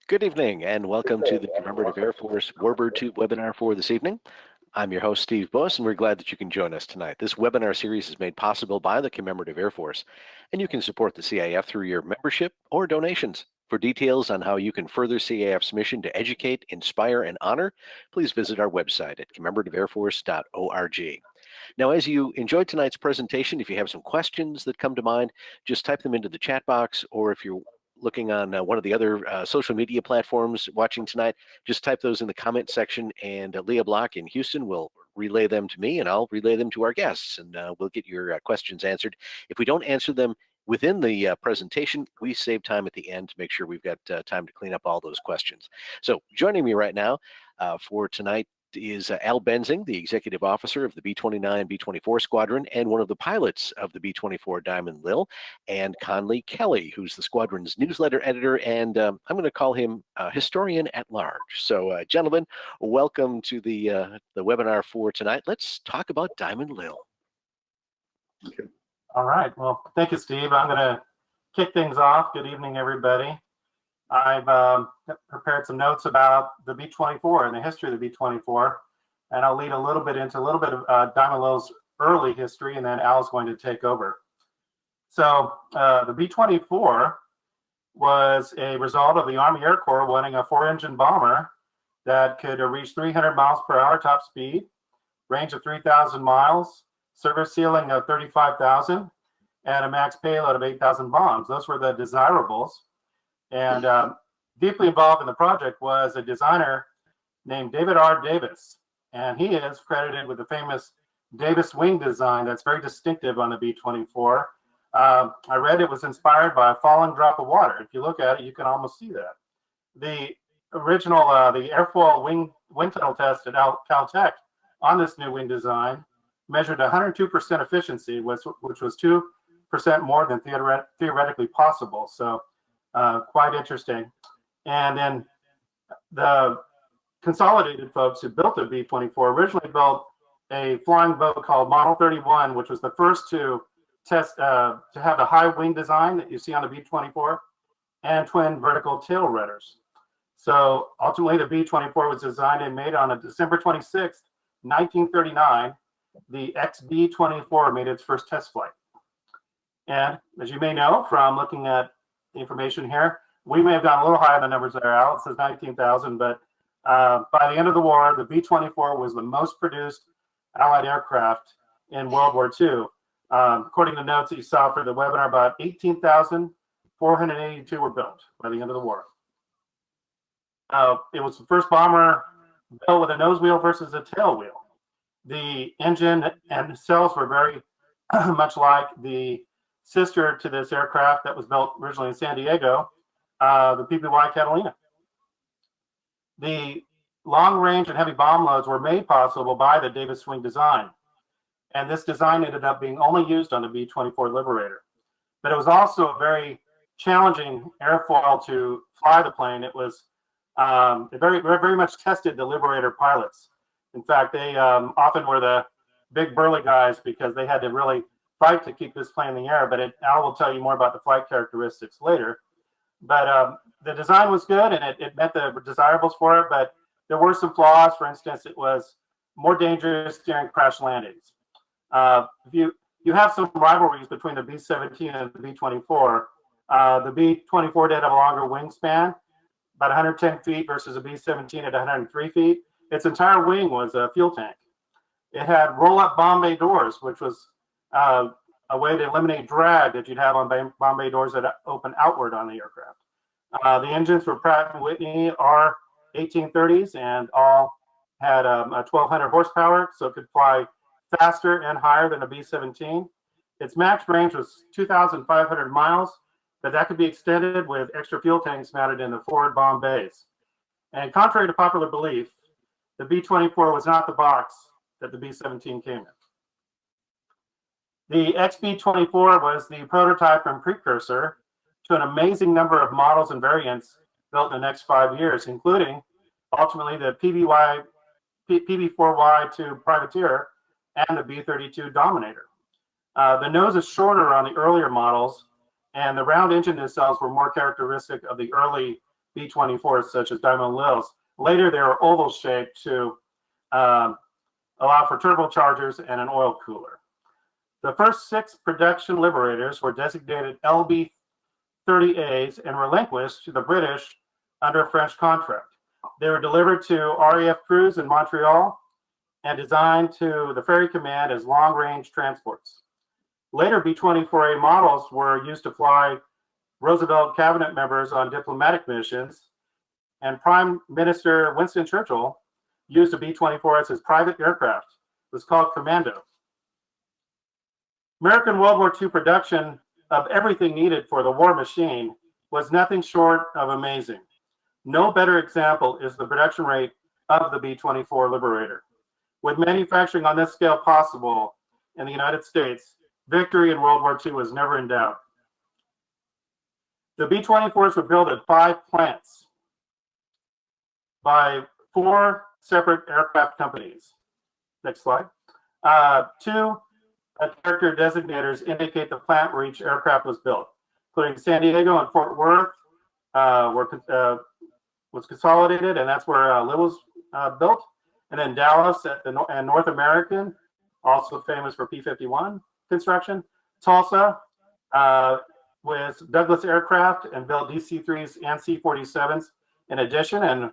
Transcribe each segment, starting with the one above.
Good evening and welcome to the Commemorative Air Force Warbird Tube webinar for this evening. I'm your host, Steve Buss, and we're glad that you can join us tonight. This webinar series is made possible by the Commemorative Air Force, and you can support the CAF through your membership or donations. For details on how you can further CAF's mission to educate, inspire, and honor, please visit our website at commemorativeairforce.org. Now, as you enjoyed tonight's presentation, if you have some questions that come to mind, just type them into the chat box, or if you're looking on one of the other social media platforms watching tonight, just type those in the comment section, and Leah Block in Houston will relay them to me, and I'll relay them to our guests, and we'll get your questions answered. If we don't answer them within the presentation, we save time at the end to make sure we've got time to clean up all those questions. So joining me right now for tonight is Al Benzing, the executive officer of the B-29 B-24 squadron and one of the pilots of the B-24 Diamond Lil, and Conley Kelly, who's the squadron's newsletter editor, and I'm going to call him historian at large. So, gentlemen, welcome to the webinar for tonight. Let's talk about Diamond Lil. Okay. All right. Well, thank you, Steve. I'm going to kick things off. Good evening, everybody. I've prepared some notes about the B-24 and the history of the B-24, and I'll lead a little bit of Diamond Lil's early history, and then Al's going to take over. So the B-24 was a result of the Army Air Corps wanting a 4-engine bomber that could reach 300 miles per hour top speed, range of 3,000 miles, service ceiling of 35,000, and a max payload of 8,000 bombs. Those were the desirables. And deeply involved in the project was a designer named David R. Davis. And he is credited with the famous Davis wing design that's very distinctive on the B-24. I read it was inspired by a falling drop of water. If you look at it, you can almost see that. The original, the airfoil wind tunnel test at Caltech on this new wing design measured 102% efficiency, which was 2% more than theoretically possible. So quite interesting. And then the Consolidated folks who built the B-24 originally built a flying boat called Model 31, which was the first to test to have the high wing design that you see on the B-24 and twin vertical tail rudders. So ultimately, the B-24 was designed and made on December 26th, 1939. The XB-24 made its first test flight. And as you may know from looking at information here, we may have gone a little higher than the numbers there, Al. It says 19,000, but by the end of the war, the B-24 was the most produced Allied aircraft in World War II. According to notes that you saw for the webinar, about 18,482 were built by the end of the war. It was the first bomber built with a nose wheel versus a tail wheel. The engine and cells were very much like the sister to this aircraft that was built originally in San Diego, the PPY Catalina. The long range and heavy bomb loads were made possible by the Davis wing design. And this design ended up being only used on the B-24 Liberator. But it was also a very challenging airfoil to fly the plane. It was it very much tested the Liberator pilots. In fact, they often were the big burly guys because they had to really fight to keep this plane in the air, but Al will tell you more about the flight characteristics later. But the design was good and it met the desirables for it, but there were some flaws. For instance, it was more dangerous during crash landings. If you have some rivalries between the B-17 and the B-24. The B-24 did have a longer wingspan, about 110 feet versus a B-17 at 103 feet. Its entire wing was a fuel tank. It had roll-up bomb bay doors, which was a way to eliminate drag that you'd have on bomb bay doors that open outward on the aircraft. The engines were Pratt & Whitney R1830s and all had 1,200 horsepower, so it could fly faster and higher than a B-17. Its max range was 2,500 miles, but that could be extended with extra fuel tanks mounted in the forward bomb bays. And contrary to popular belief, the B-24 was not the box that the B-17 came in. The XB-24 was the prototype and precursor to an amazing number of models and variants built in the next 5 years, including ultimately the PB4Y2 Privateer and the B-32 Dominator. The nose is shorter on the earlier models, and the round engine nacelles were more characteristic of the early B-24s, such as Diamond Lils. Later, they were oval shaped to allow for turbochargers and an oil cooler. The first 6 production Liberators were designated LB-30As and relinquished to the British under a French contract. They were delivered to RAF crews in Montreal and designed to the Ferry Command as long-range transports. Later B-24A models were used to fly Roosevelt cabinet members on diplomatic missions, and Prime Minister Winston Churchill used a B-24 as his private aircraft. It was called Commando. American World War II production of everything needed for the war machine was nothing short of amazing. No better example is the production rate of the B-24 Liberator. With manufacturing on this scale possible in the United States, victory in World War II was never in doubt. The B-24s were built at 5 plants by 4 separate aircraft companies. Next slide. 2 character designators indicate the plant where each aircraft was built, including San Diego and Fort Worth was consolidated, and that's where Lil was built. And then Dallas and North American, also famous for P-51 construction. Tulsa with Douglas Aircraft and built DC-3s and C-47s in addition. And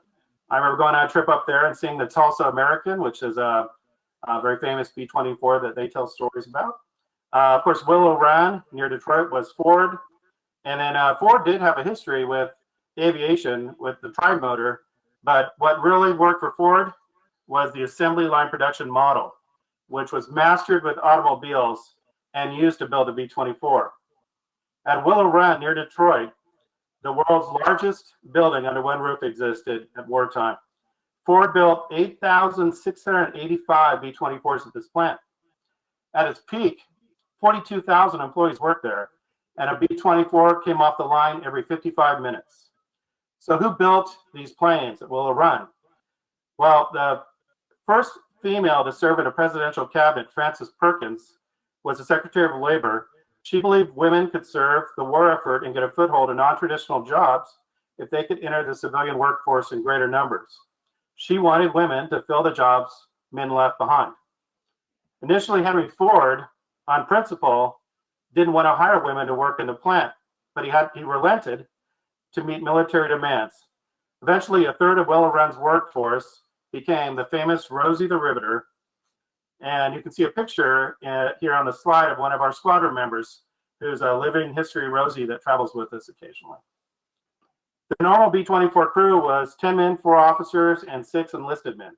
I remember going on a trip up there and seeing the Tulsa American, which is a very famous B-24 that they tell stories about. Of course, Willow Run near Detroit was Ford. And then Ford did have a history with aviation with the tri-motor, but what really worked for Ford was the assembly line production model, which was mastered with automobiles and used to build a B-24. At Willow Run near Detroit, the world's largest building under one roof existed at wartime. Ford built 8,685 B-24s at this plant. At its peak, 42,000 employees worked there, and a B-24 came off the line every 55 minutes. So who built these planes at Willow Run? Well, the first female to serve in a presidential cabinet, Frances Perkins, was the Secretary of Labor. She believed women could serve the war effort and get a foothold in non-traditional jobs if they could enter the civilian workforce in greater numbers. She wanted women to fill the jobs men left behind. Initially, Henry Ford, on principle, didn't want to hire women to work in the plant, but he relented to meet military demands. Eventually, a third of Willow Run's workforce became the famous Rosie the Riveter. And you can see a picture here on the slide of one of our squadron members, who's a living history Rosie that travels with us occasionally. The normal B-24 crew was 10 men, 4 officers, and 6 enlisted men.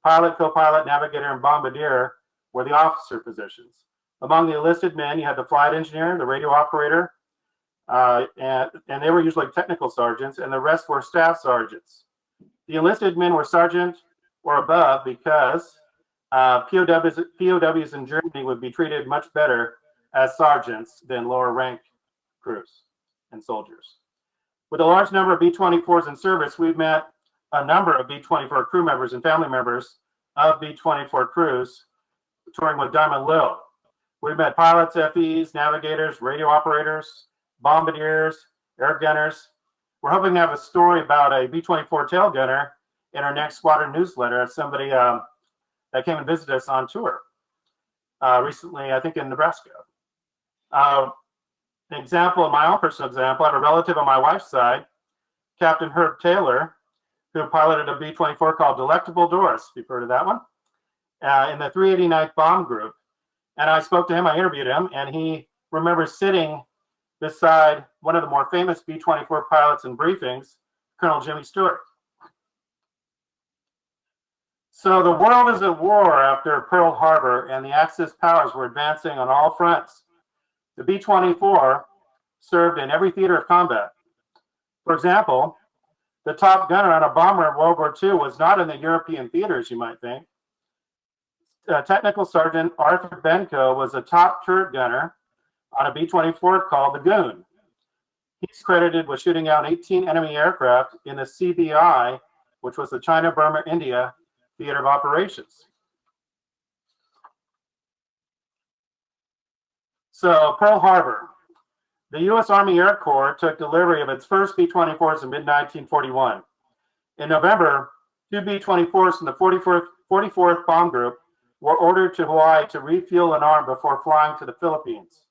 Pilot, co-pilot, navigator, and bombardier were the officer positions. Among the enlisted men, you had the flight engineer, the radio operator, and they were usually technical sergeants, and the rest were staff sergeants. The enlisted men were sergeant or above because POWs in Germany would be treated much better as sergeants than lower rank crews and soldiers. With a large number of B-24s in service, we've met a number of B-24 crew members and family members of B-24 crews touring with Diamond Lil. We've met pilots, FEs, navigators, radio operators, bombardiers, air gunners. We're hoping to have a story about a B-24 tail gunner in our next squadron newsletter as somebody that came and visited us on tour recently, I think in Nebraska. An example, my own personal example, I have a relative on my wife's side, Captain Herb Taylor, who piloted a B-24 called Delectable Doris. You've heard of that one? In the 389th Bomb Group. And I spoke to him, I interviewed him, and he remembers sitting beside one of the more famous B-24 pilots in briefings, Colonel Jimmy Stewart. So the world is at war after Pearl Harbor, and the Axis powers were advancing on all fronts. The B-24 served in every theater of combat. For example, the top gunner on a bomber in World War II was not in the European theaters, you might think. Technical Sergeant Arthur Benko was a top turret gunner on a B-24 called the Goon. He's credited with shooting out 18 enemy aircraft in the CBI, which was the China, Burma, India Theater of Operations. So Pearl Harbor. The U.S. Army Air Corps took delivery of its first B-24s in mid-1941. In November, two B-24s from the 44th Bomb Group were ordered to Hawaii to refuel and arm before flying to the Philippines.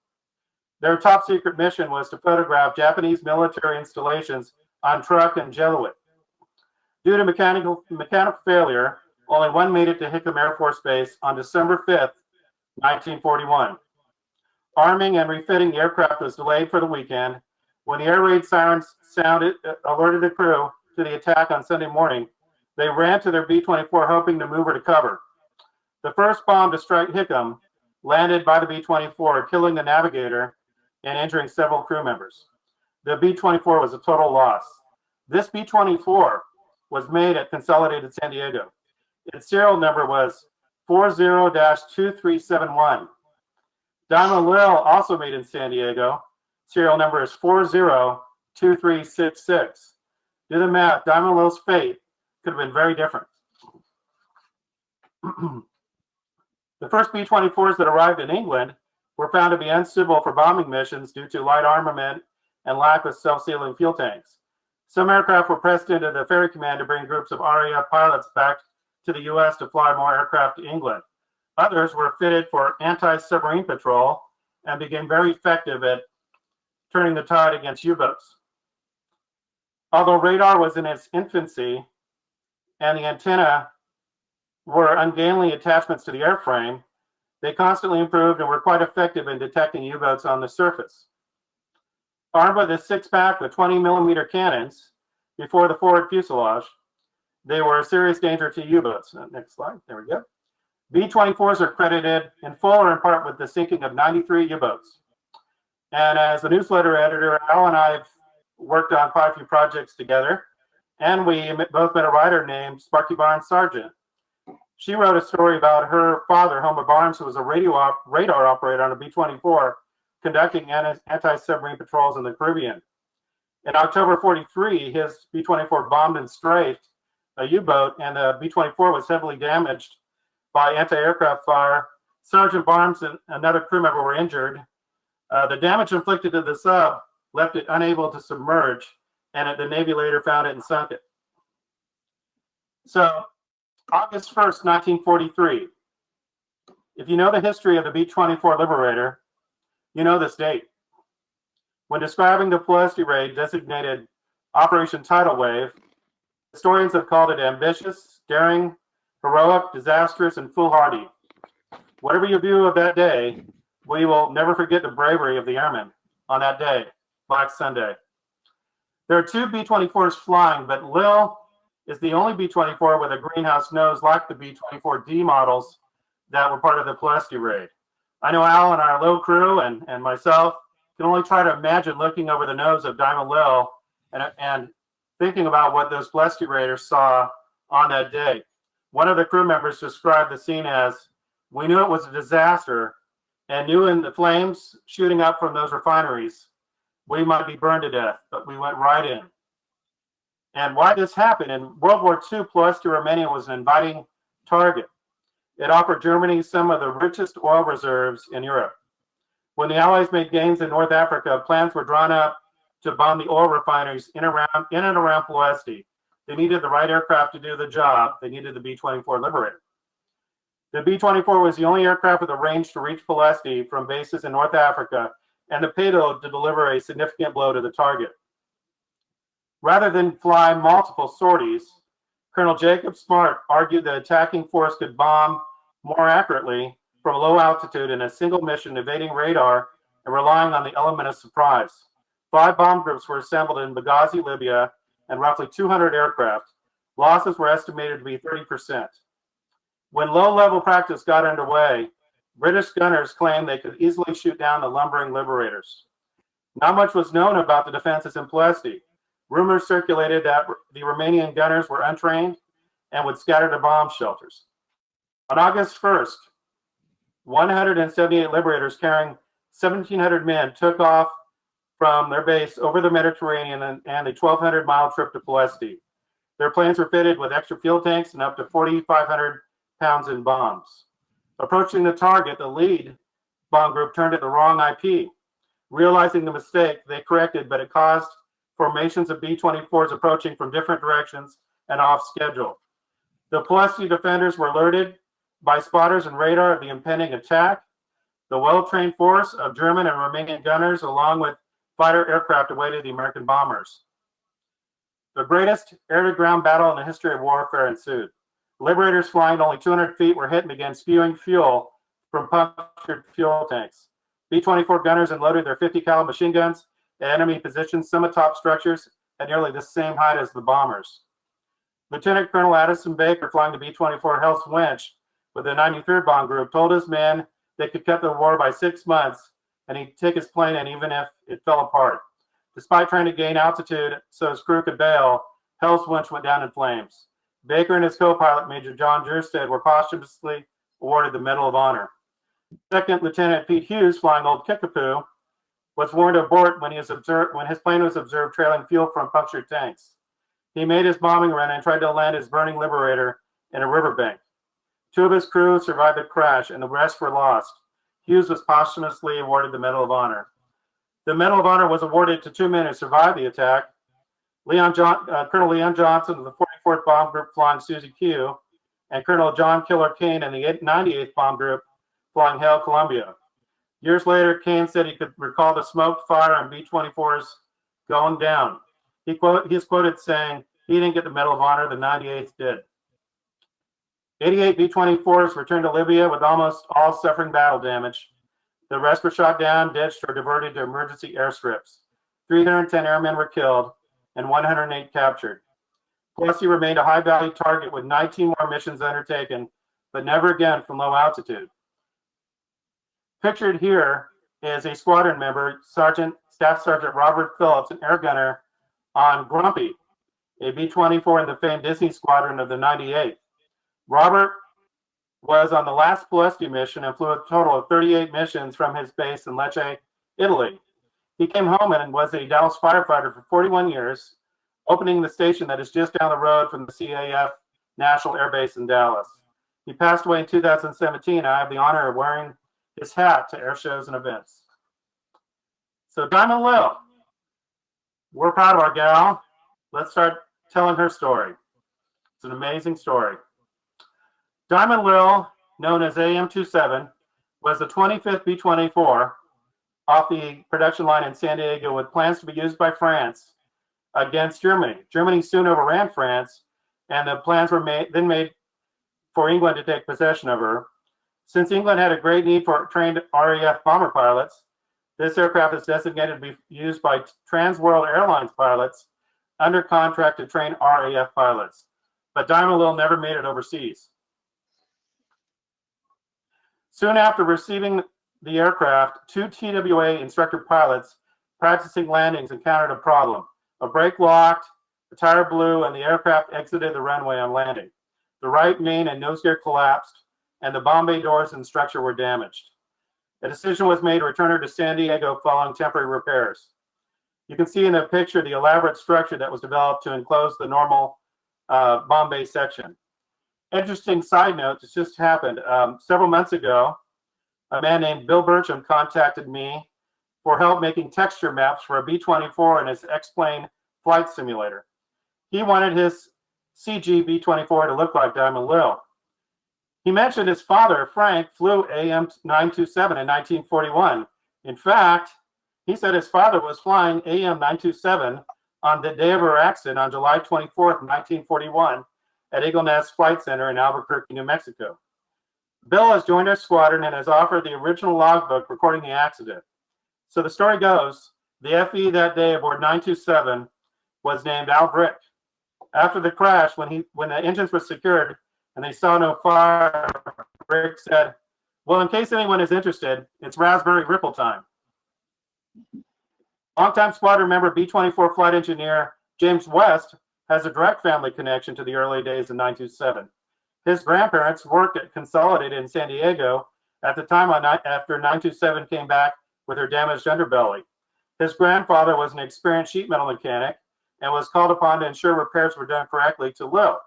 Their top secret mission was to photograph Japanese military installations on Truk and Jellicoe. Due to mechanical failure, only one made it to Hickam Air Force Base on December 5th, 1941. Arming and refitting the aircraft was delayed for the weekend. When the air raid sirens alerted the crew to the attack on Sunday morning, they ran to their B-24 hoping to move her to cover. The first bomb to strike Hickam landed by the B-24, killing the navigator and injuring several crew members. The B-24 was a total loss. This B-24 was made at Consolidated San Diego. Its serial number was 40-2371. Diamond Lil, also made in San Diego. Serial number is 40-2366. Do the math. Diamond Lil's fate could have been very different. The first B-24s that arrived in England were found to be unsuitable for bombing missions due to light armament and lack of self-sealing fuel tanks. Some aircraft were pressed into the Ferry Command to bring groups of RAF pilots back to the U.S. to fly more aircraft to England. Others were fitted for anti-submarine patrol and became very effective at turning the tide against U-boats. Although radar was in its infancy and the antenna were ungainly attachments to the airframe, they constantly improved and were quite effective in detecting U-boats on the surface. Armed with a six-pack with 20mm cannons before the forward fuselage, they were a serious danger to U-boats. Next slide. There we go. B-24s are credited in full or in part with the sinking of 93 U-boats. And as the newsletter editor, Al and I have worked on quite a few projects together, and we both met a writer named Sparky Barnes Sargent. She wrote a story about her father, Homer Barnes, who was a radar operator on a B-24, conducting anti-submarine patrols in the Caribbean. In October '43, his B-24 bombed and strafed a U-boat, and the B-24 was heavily damaged by anti-aircraft fire. Sergeant Barnes and another crew member were injured. The damage inflicted to the sub left it unable to submerge, and the Navy later found it and sunk it. So, August 1st, 1943. If you know the history of the B-24 Liberator, you know this date. When describing the Pulaski raid designated Operation Tidal Wave, historians have called it ambitious, daring, heroic, disastrous, and foolhardy. Whatever your view of that day, we will never forget the bravery of the airmen on that day, Black Sunday. There are two B-24s flying, but Lil is the only B-24 with a greenhouse nose like the B-24D models that were part of the Pulaski raid. I know Al and our low crew and myself can only try to imagine looking over the nose of Diamond Lil and thinking about what those Pulaski raiders saw on that day. One of the crew members described the scene as, "We knew it was a disaster and knew in the flames shooting up from those refineries, we might be burned to death, but we went right in." And why this happened, in World War II, Pulaski, Romania was an inviting target. It offered Germany some of the richest oil reserves in Europe. When the Allies made gains in North Africa, plans were drawn up to bomb the oil refineries in and around Pulaski. They needed the right aircraft to do the job. They needed the B-24 Liberator. The B-24 was the only aircraft with a range to reach Pulaski from bases in North Africa and the payload to deliver a significant blow to the target. Rather than fly multiple sorties, Colonel Jacob Smart argued the attacking force could bomb more accurately from low altitude in a single mission, evading radar and relying on the element of surprise. 5 bomb groups were assembled in Benghazi, Libya, and roughly 200 aircraft. Losses were estimated to be 30%. When low-level practice got underway, British gunners claimed they could easily shoot down the lumbering Liberators. Not much was known about the defenses in Pulaski. Rumors circulated that the Romanian gunners were untrained and would scatter the bomb shelters. On August 1st, 178 Liberators carrying 1,700 men took off from their base over the Mediterranean and a 1,200-mile trip to Pulaski. Their planes were fitted with extra fuel tanks and up to 4,500 pounds in bombs. Approaching the target, the lead bomb group turned at the wrong IP. Realizing the mistake, they corrected, but it caused formations of B-24s approaching from different directions and off schedule. The Pulaski defenders were alerted by spotters and radar of the impending attack. The well-trained force of German and Romanian gunners, along with fighter aircraft, awaited the American bombers. The greatest air-to-ground battle in the history of warfare ensued. Liberators flying only 200 feet were hit and began spewing fuel from punctured fuel tanks. B-24 gunners unloaded their 50 caliber machine guns at enemy positions, some atop structures at nearly the same height as the bombers. Lieutenant Colonel Addison Baker, flying the B-24 Hell's Winch with the 93rd Bomb Group, told his men they could cut the war by 6 months and he'd take his plane in even if it fell apart. Despite trying to gain altitude so his crew could bail, Hell's Winch went down in flames. Baker and his co-pilot, Major John Jerstead, were posthumously awarded the Medal of Honor. Second Lieutenant Pete Hughes, flying Old Kickapoo, was warned to abort when his plane was observed trailing fuel from punctured tanks. He made his bombing run and tried to land his burning Liberator in a riverbank. 2 of his crew survived the crash, and the rest were lost. Hughes was posthumously awarded the Medal of Honor. The Medal of Honor was awarded to 2 men who survived the attack: Colonel Leon Johnson of the 44th Bomb Group flying Susie Q, and Colonel John Killer Kane in the 98th Bomb Group flying Hail Columbia. Years later, Kane said he could recall the smoke, fire, and B-24s going down. He's quoted saying he didn't get the Medal of Honor, the 98th did. 88 B-24s returned to Libya with almost all suffering battle damage. The rest were shot down, ditched, or diverted to emergency airstrips. 310 airmen were killed and 108 captured. Pulaski remained a high-value target with 19 more missions undertaken, but never again from low altitude. Pictured here is a squadron member, Staff Sergeant Robert Phillips, an air gunner on Grumpy, a B-24 in the famed Disney Squadron of the 98th. Robert was on the last Pulaski mission and flew a total of 38 missions from his base in Lecce, Italy. He came home and was a Dallas firefighter for 41 years, opening the station that is just down the road from the CAF National Air Base in Dallas. He passed away in 2017. I have the honor of wearing his hat to air shows and events. So Diamond Lil, we're proud of our gal. Let's start telling her story. It's an amazing story. Diamond Lil, known as AM927, was the 25th B-24 off the production line in San Diego with plans to be used by France against Germany. Germany soon overran France, and the plans were then made for England to take possession of her. Since England had a great need for trained RAF bomber pilots, this aircraft is designated to be used by Trans World Airlines pilots under contract to train RAF pilots. But Diamond Lil never made it overseas. Soon after receiving the aircraft, 2 TWA instructor pilots practicing landings encountered a problem. A brake locked, the tire blew, and the aircraft exited the runway on landing. The right main and nose gear collapsed, and the bomb bay doors and structure were damaged. A decision was made to return her to San Diego following temporary repairs. You can see in the picture the elaborate structure that was developed to enclose the normal bomb bay section. Interesting side note, this just happened. Several months ago, a man named Bill Burcham contacted me for help making texture maps for a B-24 in his X-Plane flight simulator. He wanted his CG B-24 to look like Diamond Lil. He mentioned his father, Frank, flew AM927 in 1941. In fact, he said his father was flying AM927 on the day of her accident on July 24th, 1941 at Eagle Nest Flight Center in Albuquerque, New Mexico. Bill has joined our squadron and has offered the original logbook recording the accident. So the story goes, the FE that day aboard 927 was named Al Brick. After the crash, when the engines were secured and they saw no fire, Brick said, "Well, in case anyone is interested, it's Raspberry Ripple time." Longtime squadron member B-24 flight engineer James West has a direct family connection to the early days of 927. His grandparents worked at Consolidated in San Diego at the time after 927 came back with her damaged underbelly. His grandfather was an experienced sheet metal mechanic and was called upon to ensure repairs were done correctly to Lil.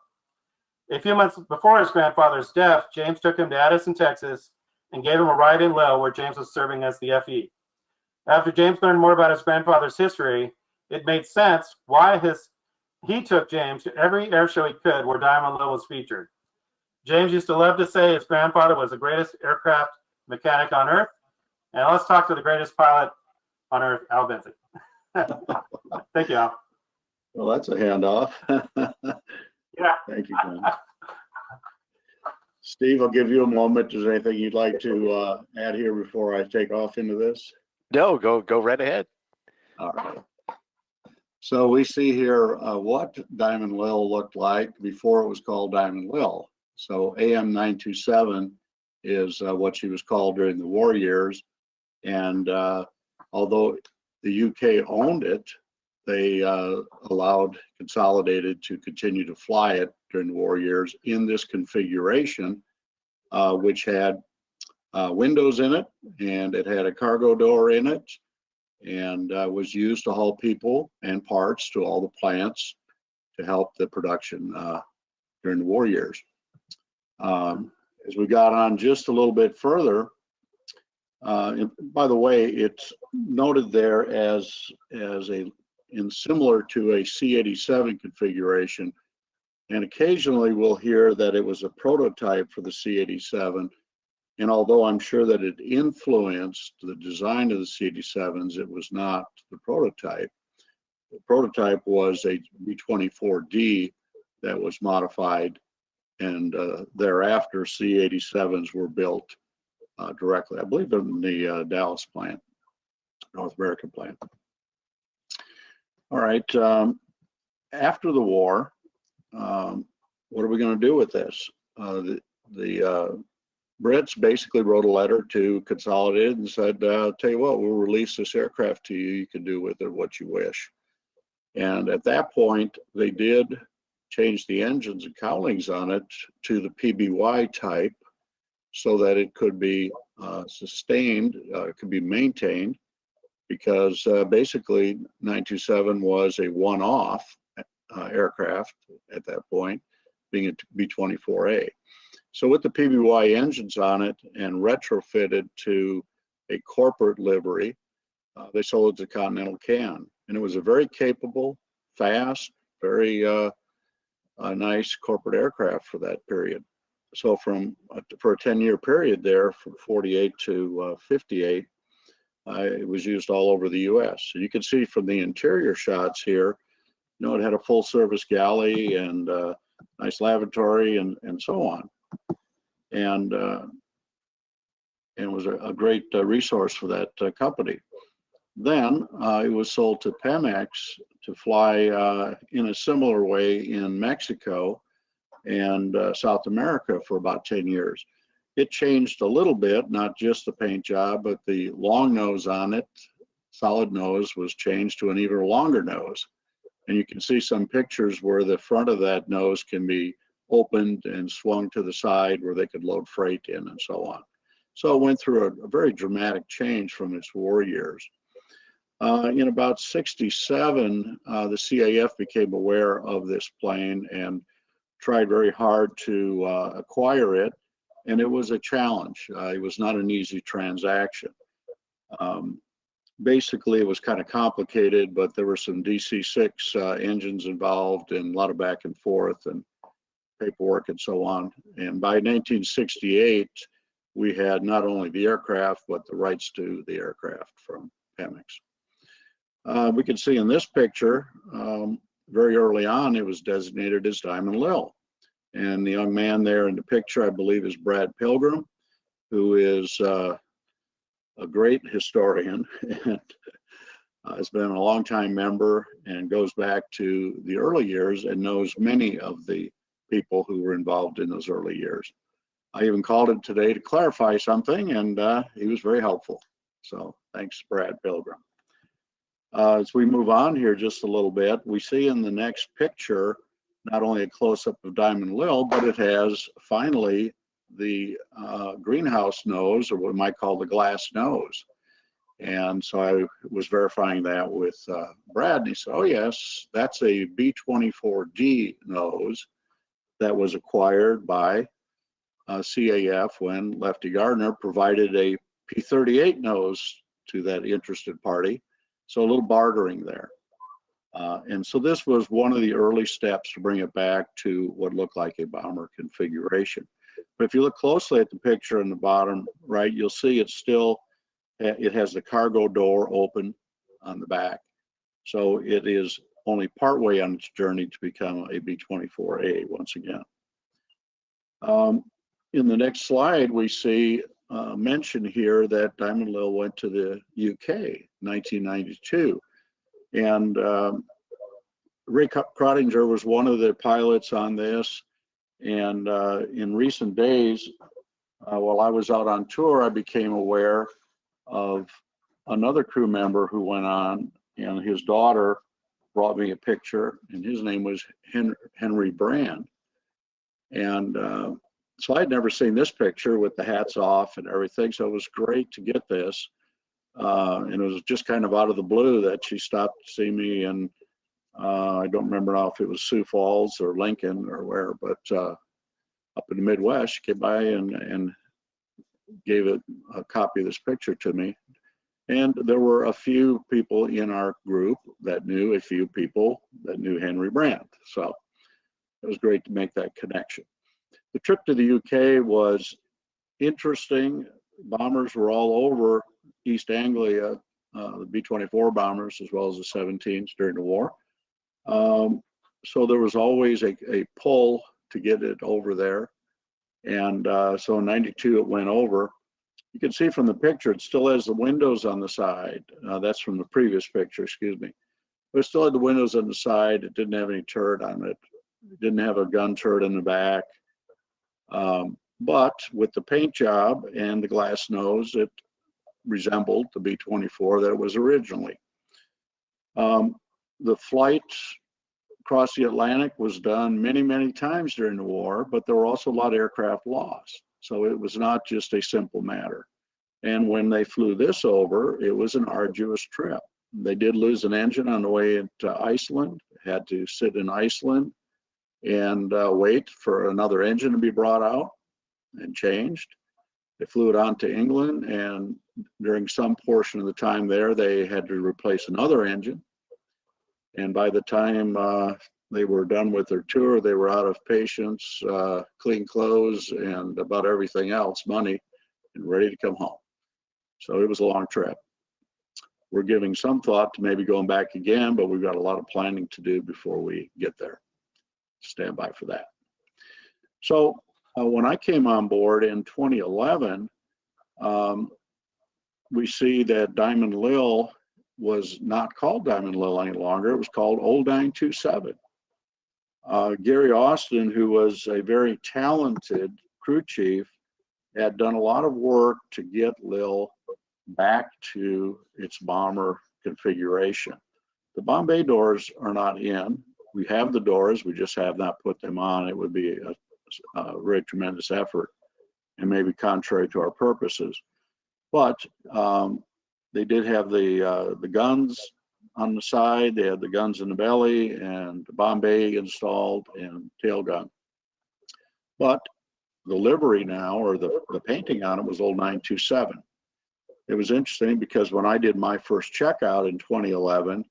A few months before his grandfather's death, James took him to Addison, Texas, and gave him a ride in Lil, where James was serving as the FE. After James learned more about his grandfather's history, it made sense why he took James to every air show he could where Diamond Lil was featured. James used to love to say his grandfather was the greatest aircraft mechanic on Earth. And let's talk to the greatest pilot on Earth, Al Benson. Thank you, Al. Well, that's a handoff. Yeah. Thank you, John. Steve, I'll give you a moment. Is there anything you'd like to add here before I take off into this? No, go right ahead. All right. So we see here what Diamond Lil looked like before it was called Diamond Lil. So AM927 is what she was called during the war years. And although the UK owned it, they allowed Consolidated to continue to fly it during the war years in this configuration, which had windows in it, and it had a cargo door in it, and was used to haul people and parts to all the plants to help the production during the war years. As we got on just a little bit further, and by the way, it's noted there as similar to a C-87 configuration, and occasionally we'll hear that it was a prototype for the C-87. And although I'm sure that it influenced the design of the C-87s, it was not the prototype. The prototype was a B-24D that was modified, and thereafter C-87s were built directly, I believe, in the Dallas plant, North American plant. All right, after the war, what are we going to do with this? The Brits basically wrote a letter to Consolidated and said, tell you what, we'll release this aircraft to you. You can do with it what you wish. And at that point, they did change the engines and cowlings on it to the PBY type so that it could be sustained, could be maintained, because basically 927 was a one-off aircraft at that point, being a B-24A. So with the PBY engines on it and retrofitted to a corporate livery, they sold it to Continental Can. And it was a very capable, fast, very nice corporate aircraft for that period. So for a 10-year period there, from 48 to 58, it was used all over the U.S. So you can see from the interior shots here, you know, it had a full service galley and nice lavatory and so on. And was a great resource for that company. Then it was sold to Pemex to fly in a similar way in Mexico and South America for about 10 years. It changed a little bit, not just the paint job, but the long nose on it, solid nose, was changed to an even longer nose. And you can see some pictures where the front of that nose can be opened and swung to the side where they could load freight in and so on. So it went through a very dramatic change from its war years. In about 67, the CAF became aware of this plane and tried very hard to acquire it, and it was a challenge. It was not an easy transaction. Basically, it was kind of complicated, but there were some DC-6 engines involved and a lot of back and forth and paperwork and so on. And by 1968, we had not only the aircraft, but the rights to the aircraft from Pemex. We can see in this picture, very early on, it was designated as Diamond Lil. And the young man there in the picture, I believe, is Brad Pilgrim, who is a great historian and has been a longtime member and goes back to the early years and knows many of the people who were involved in those early years. I even called him today to clarify something, and he was very helpful. So thanks, Brad Pilgrim. As we move on here just a little bit, we see in the next picture not only a close-up of Diamond Lil, but it has finally the greenhouse nose, or what we might call the glass nose. And so I was verifying that with Brad, and he said, oh yes, that's a B-24D nose that was acquired by CAF when Lefty Gardner provided a P-38 nose to that interested party. So a little bartering there. And so this was one of the early steps to bring it back to what looked like a bomber configuration. But if you look closely at the picture in the bottom right, you'll see it has the cargo door open on the back. So it is only partway on its journey to become a B-24A once again. In the next slide, we see mention here that Diamond Lil went to the UK 1992. And Ray Crottinger was one of the pilots on this. And in recent days, while I was out on tour, I became aware of another crew member who went on, and his daughter brought me a picture, and his name was Henry Brand. And so I'd never seen this picture with the hats off and everything, so it was great to get this. And it was just kind of out of the blue that she stopped to see me, and I don't remember now if it was Sioux Falls or Lincoln or where, but up in the Midwest, she came by and gave a copy of this picture to me. And there were a few people in our group that knew a few people that knew Henry Brand. So it was great to make that connection. The trip to the UK was interesting. Bombers were all over East Anglia, the B-24 bombers, as well as the 17s during the war. So there was always a pull to get it over there. And so in 92, it went over. You can see from the picture, it still has the windows on the side. That's from the previous picture, excuse me. But it still had the windows on the side. It didn't have any turret on it. It didn't have a gun turret in the back. But with the paint job and the glass nose, it resembled the B-24 that it was originally. The flight across the Atlantic was done many, many times during the war, but there were also a lot of aircraft lost. So it was not just a simple matter. And when they flew this over, it was an arduous trip. They did lose an engine on the way into Iceland, had to sit in Iceland and wait for another engine to be brought out and changed. They flew it on to England, and during some portion of the time there, they had to replace another engine. And by the time they were done with their tour, they were out of patience, clean clothes, and about everything else, money, and ready to come home. So it was a long trip. We're giving some thought to maybe going back again, but we've got a lot of planning to do before we get there. Stand by for that. So when I came on board in 2011, we see that Diamond Lil was not called Diamond Lil any longer. It was called Old 927. Gary Austin, who was a very talented crew chief, had done a lot of work to get Lil back to its bomber configuration. The bomb bay doors are not in. We have the doors, we just have not put them on. It would be a very tremendous effort and maybe contrary to our purposes. But they did have the guns on the side, they had the guns in the belly and the bomb bay installed and tail gun. But the livery now, or the painting on it, was old 927. It was interesting because when I did my first checkout in 2011,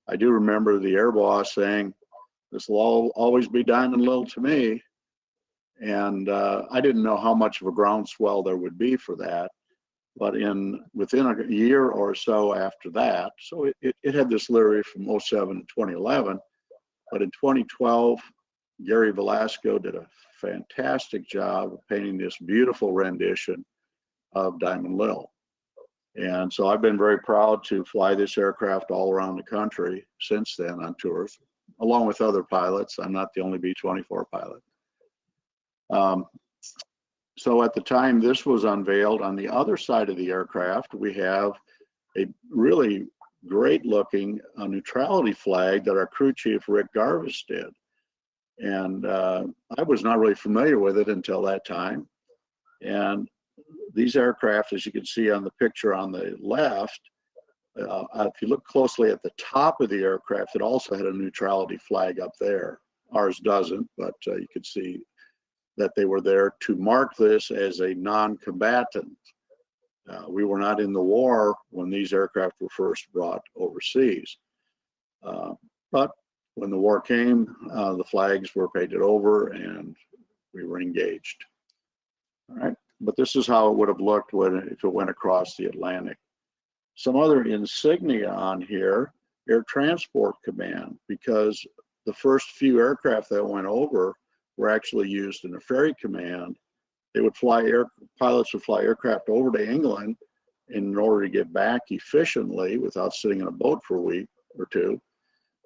I do remember the air boss saying, "This will always be Diamond Lil to me." And I didn't know how much of a groundswell there would be for that. But within a year or so after that, so it had this livery from 07 to 2011. But in 2012, Gary Velasco did a fantastic job of painting this beautiful rendition of Diamond Lil. And so I've been very proud to fly this aircraft all around the country since then on tours, along with other pilots. I'm not the only B-24 pilot. So at the time this was unveiled, on the other side of the aircraft, we have a really great looking neutrality flag that our crew chief, Rick Garvis, did. And I was not really familiar with it until that time. And these aircraft, as you can see on the picture on the left, if you look closely at the top of the aircraft, it also had a neutrality flag up there. Ours doesn't, but you can see that they were there to mark this as a non-combatant We were not in the war when these aircraft were first brought overseas. But when the war came, the flags were painted over and we were engaged. All right, but this is how it would have looked if it went across the Atlantic. Some other insignia on here: Air Transport Command, because the first few aircraft that went over were actually used in a ferry command. They would pilots would fly aircraft over to England in order to get back efficiently without sitting in a boat for a week or two.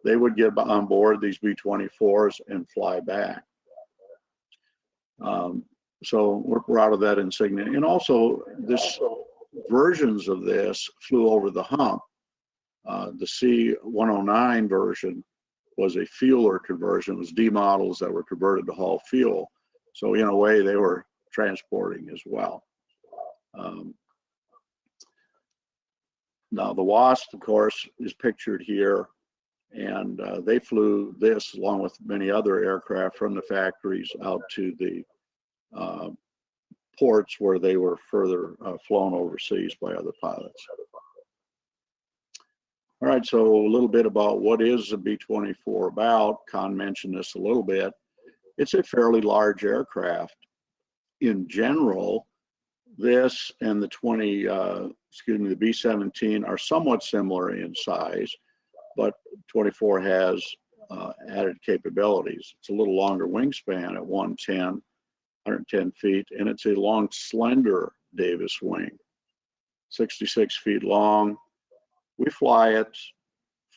They would get on board these B-24s and fly back. So we're out of that insignia. And also, versions of this flew over the hump. The C-109 version was a fueler conversion. It was D models that were converted to haul fuel. So in a way, they were transporting as well. Now the WASP, of course, is pictured here, and they flew this along with many other aircraft from the factories out to the ports where they were further flown overseas by other pilots. All right, so a little bit about what is a B-24 about. Con mentioned this a little bit. It's a fairly large aircraft. In general, this and the the B-17 are somewhat similar in size, but 24 has added capabilities. It's a little longer wingspan at 110 feet, and it's a long, slender Davis wing, 66 feet long. We fly at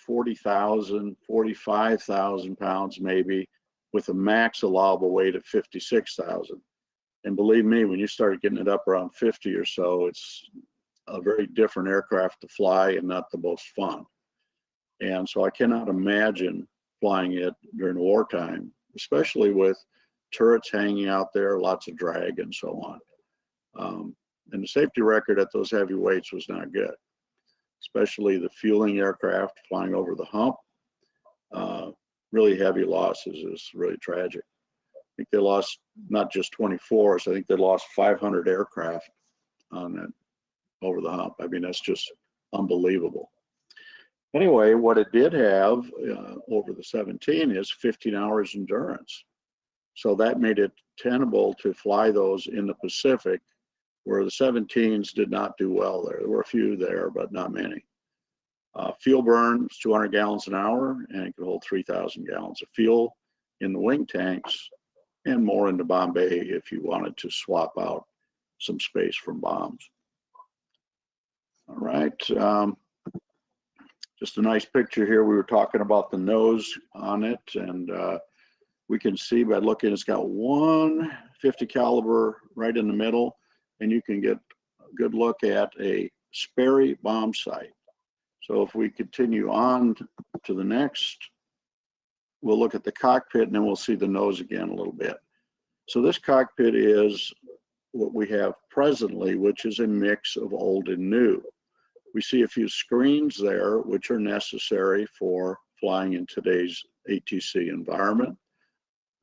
40,000, 45,000 pounds maybe, with a max allowable weight of 56,000. And believe me, when you start getting it up around 50 or so, it's a very different aircraft to fly and not the most fun. And so I cannot imagine flying it during wartime, especially with turrets hanging out there, lots of drag and so on. And the safety record at those heavy weights was not good, especially the fueling aircraft flying over the hump. Really heavy losses is really tragic. I think they lost not just 24s, I think they lost 500 aircraft on that over the hump. I mean, that's just unbelievable. Anyway, what it did have over the 17 is 15 hours endurance. So that made it tenable to fly those in the Pacific, where the 17s did not do well there. There were a few there, but not many. Fuel burn is 200 gallons an hour, and it could hold 3,000 gallons of fuel in the wing tanks, and more into Bombay if you wanted to swap out some space from bombs. All right, just a nice picture here. We were talking about the nose on it, and we can see by looking, it's got one 50 caliber right in the middle, and you can get a good look at a Sperry bomb sight. So if we continue on to the next, we'll look at the cockpit, and then we'll see the nose again a little bit. So this cockpit is what we have presently, which is a mix of old and new. We see a few screens there, which are necessary for flying in today's ATC environment.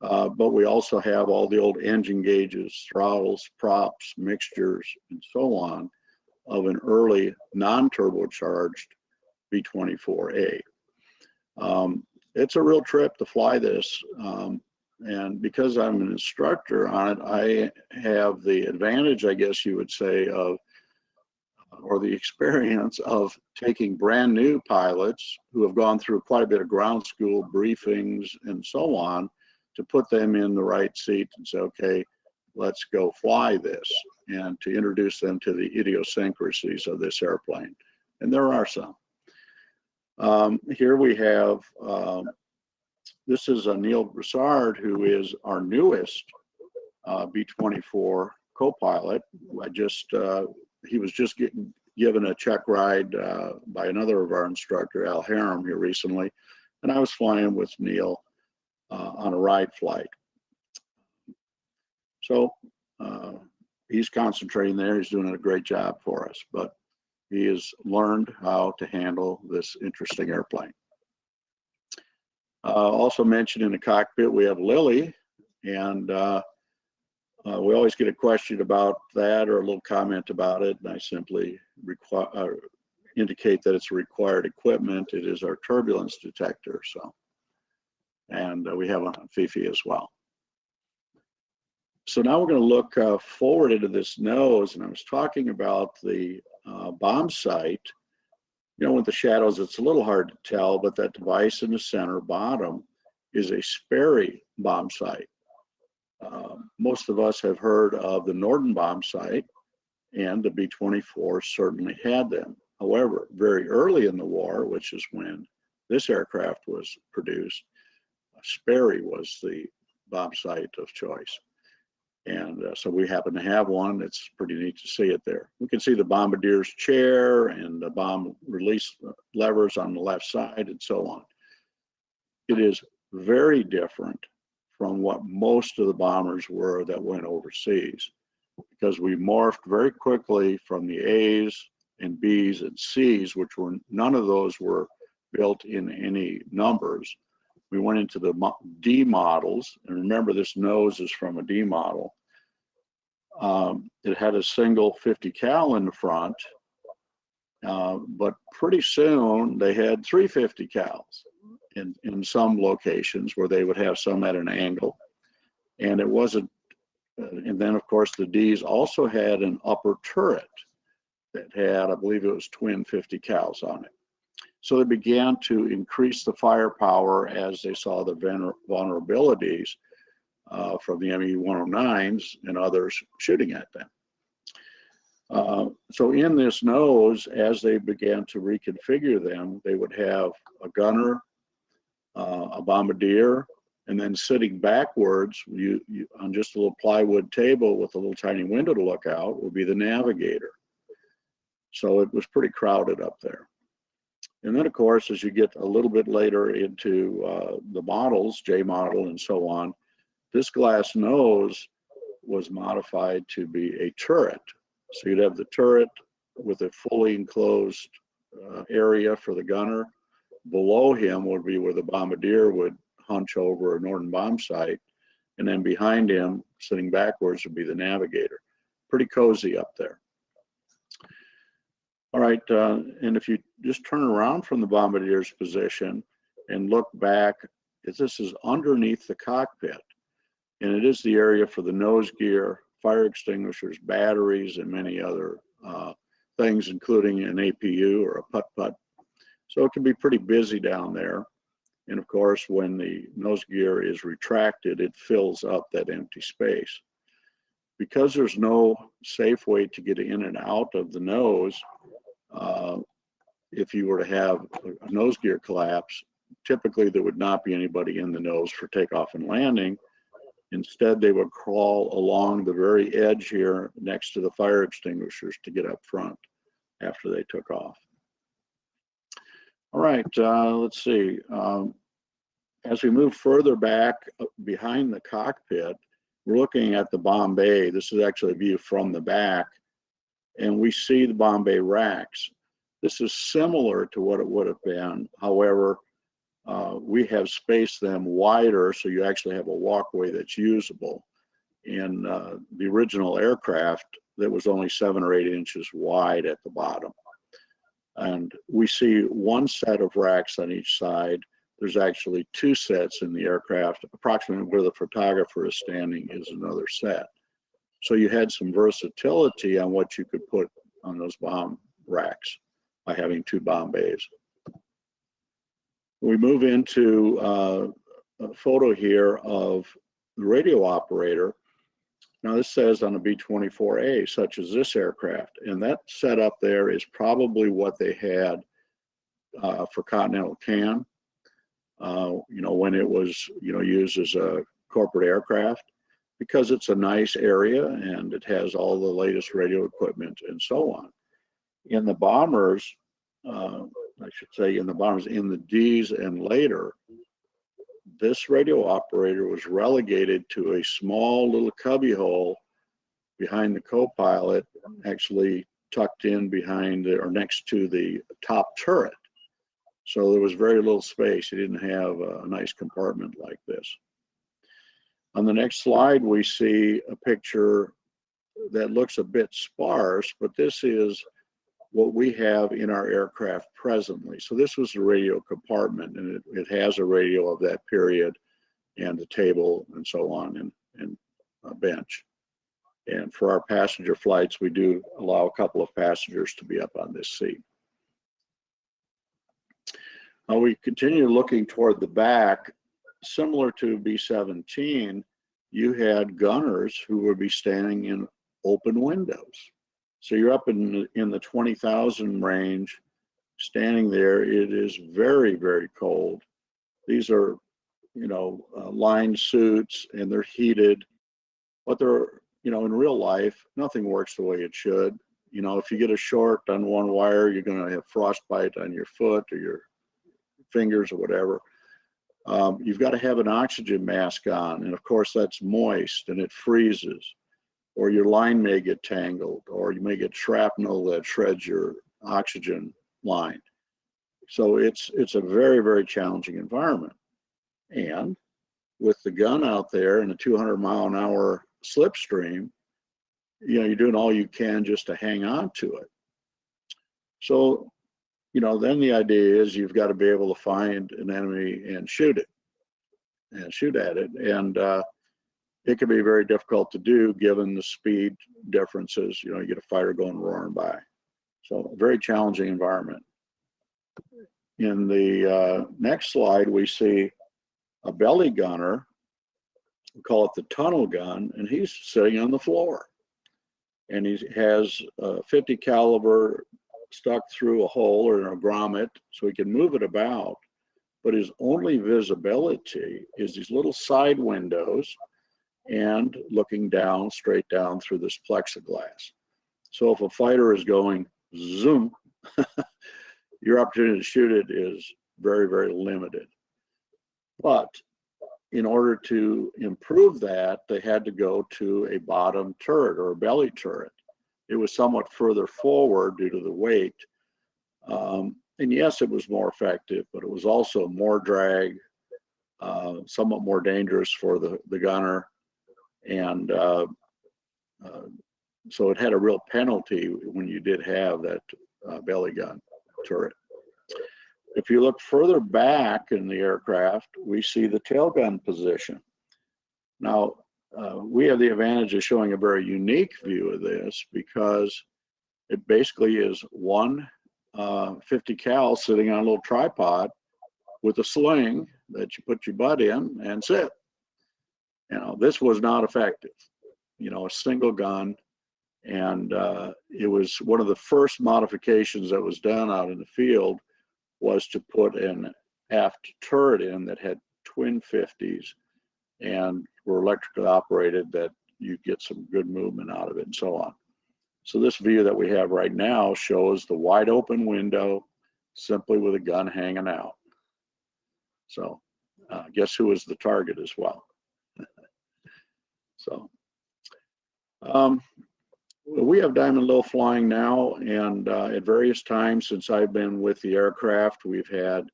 But we also have all the old engine gauges, throttles, props, mixtures, and so on of an early non-turbocharged B-24A. It's a real trip to fly this. And because I'm an instructor on it, I have the advantage, I guess you would say, of, or the experience of taking brand new pilots who have gone through quite a bit of ground school briefings and so on, to put them in the right seat and say, okay, let's go fly this, and to introduce them to the idiosyncrasies of this airplane. And there are some. Here we have, this is Neil Broussard, who is our newest B-24 co-pilot. He was just given a check ride by another of our instructor, Al Harum, here recently, and I was flying with Neil on a ride flight. So he's concentrating there. He's doing a great job for us, but he has learned how to handle this interesting airplane. Also mentioned in the cockpit, we have Lily, and We always get a question about that or a little comment about it, and I simply indicate that it's required equipment. It is our turbulence detector. So, and we have a FIFI as well. So now we're going to look forward into this nose, and I was talking about the bomb site. You know, with the shadows, it's a little hard to tell, but that device in the center bottom is a Sperry bomb site. Most of us have heard of the Norden bomb site, and the B-24 certainly had them. However, very early in the war, which is when this aircraft was produced, Sperry was the bomb site of choice. And so we happen to have one. It's pretty neat to see it there. We can see the bombardier's chair and the bomb release levers on the left side and so on. It is very different from what most of the bombers were that went overseas, because we morphed very quickly from the A's and B's and C's, which were, none of those were built in any numbers. We went into the D models, and remember this nose is from a D model. It had a single 50 cal in the front, but pretty soon they had 350 cals in some locations where they would have some at an angle. And it wasn't, and then of course the D's also had an upper turret that had, I believe it was twin 50 cals on it. So they began to increase the firepower as they saw the vulnerabilities from the ME-109s and others shooting at them. So in this nose, as they began to reconfigure them, they would have a gunner, a bombardier, and then sitting backwards on just a little plywood table with a little tiny window to look out would be the navigator. So it was pretty crowded up there. And then, of course, as you get a little bit later into the models, J model and so on, this glass nose was modified to be a turret. So you'd have the turret with a fully enclosed area for the gunner. Below him would be where the bombardier would hunch over a Norden bomb site. And then behind him, sitting backwards, would be the navigator. Pretty cozy up there. All right, and if you just turn around from the bombardier's position and look back, this is underneath the cockpit. And it is the area for the nose gear, fire extinguishers, batteries, and many other things, including an APU or a putt-putt. So it can be pretty busy down there. And of course, when the nose gear is retracted, it fills up that empty space. Because there's no safe way to get in and out of the nose, if you were to have a nose gear collapse, typically there would not be anybody in the nose for takeoff and landing. Instead, they would crawl along the very edge here next to the fire extinguishers to get up front after they took off. All right, let's see. As we move further back behind the cockpit, we're looking at the bomb bay. This is actually a view from the back, and we see the bomb bay racks. This is similar to what it would have been. However, we have spaced them wider, so you actually have a walkway that's usable. In the original aircraft, that was only 7 or 8 inches wide at the bottom. And we see one set of racks on each side. There's actually 2 sets in the aircraft. Approximately where the photographer is standing is another set. So you had some versatility on what you could put on those bomb racks by having 2 bomb bays. We move into a photo here of the radio operator. Now this says on a B-24A, such as this aircraft, and that setup there is probably what they had for Continental CAN, you know, when it was, you know, used as a corporate aircraft, because it's a nice area and it has all the latest radio equipment and so on. In the bombers, I should say in the bombers, in the Ds and later, this radio operator was relegated to a small little cubby hole behind the co-pilot, actually tucked in behind or next to the top turret. So there was very little space. He didn't have a nice compartment like this. On the next slide, we see a picture that looks a bit sparse, but this is what we have in our aircraft presently. So this was the radio compartment, and it has a radio of that period and a table and so on, and a bench. And for our passenger flights, we do allow a couple of passengers to be up on this seat. Now we continue looking toward the back. Similar to B-17, you had gunners who would be standing in open windows. So you're up in the 20,000 range, standing there. It is very, very cold. These are, lined suits, and they're heated, but they're, in real life, nothing works the way it should. If you get a short on one wire, you're going to have frostbite on your foot or your fingers or whatever. You've got to have an oxygen mask on, and of course that's moist and it freezes, or your line may get tangled, or you may get shrapnel that shreds your oxygen line. So it's a very, very challenging environment. And with the gun out there in a 200-mile-an-hour slipstream, you're doing all you can just to hang on to it. So, then the idea is you've got to be able to find an enemy and shoot it, and shoot at it. And it can be very difficult to do given the speed differences. You get a fighter going roaring by. So a very challenging environment. In the next slide, we see a belly gunner. We call it the tunnel gun, and he's sitting on the floor. And he has a 50 caliber stuck through a hole or a grommet so he can move it about, but his only visibility is these little side windows and looking down, straight down through this plexiglass. So if a fighter is going zoom, your opportunity to shoot it is very, very limited. But in order to improve that, they had to go to a bottom turret or a belly turret. It was somewhat further forward due to the weight. And yes, it was more effective, but it was also more drag, somewhat more dangerous for the gunner. And so it had a real penalty when you did have that belly gun turret. If you look further back in the aircraft, we see the tail gun position. Now, we have the advantage of showing a very unique view of this because it basically is one 50 cal sitting on a little tripod with a sling that you put your butt in and sit. This was not effective. A single gun, and it was one of the first modifications that was done out in the field was to put an aft turret in that had twin 50s and were electrically operated, that you get some good movement out of it and so on. So this view that we have right now shows the wide open window simply with a gun hanging out. So guess who was the target as well? So we have Diamond Low flying now, and at various times since I've been with the aircraft, we've had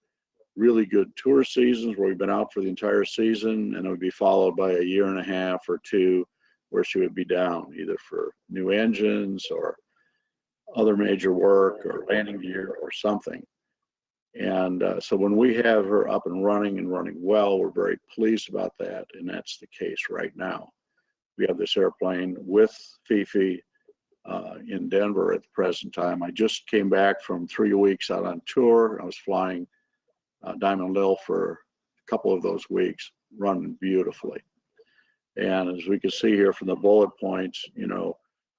really good tour seasons where we've been out for the entire season, and it would be followed by a year and a half or two where she would be down either for new engines or other major work or landing gear or something. And so when we have her up and running well, we're very pleased about that, and that's the case right now. We have this airplane with Fifi in Denver at the present time. I just came back from 3 weeks out on tour. I was flying Diamond Lil for a couple of those weeks, running beautifully. And as we can see here from the bullet points,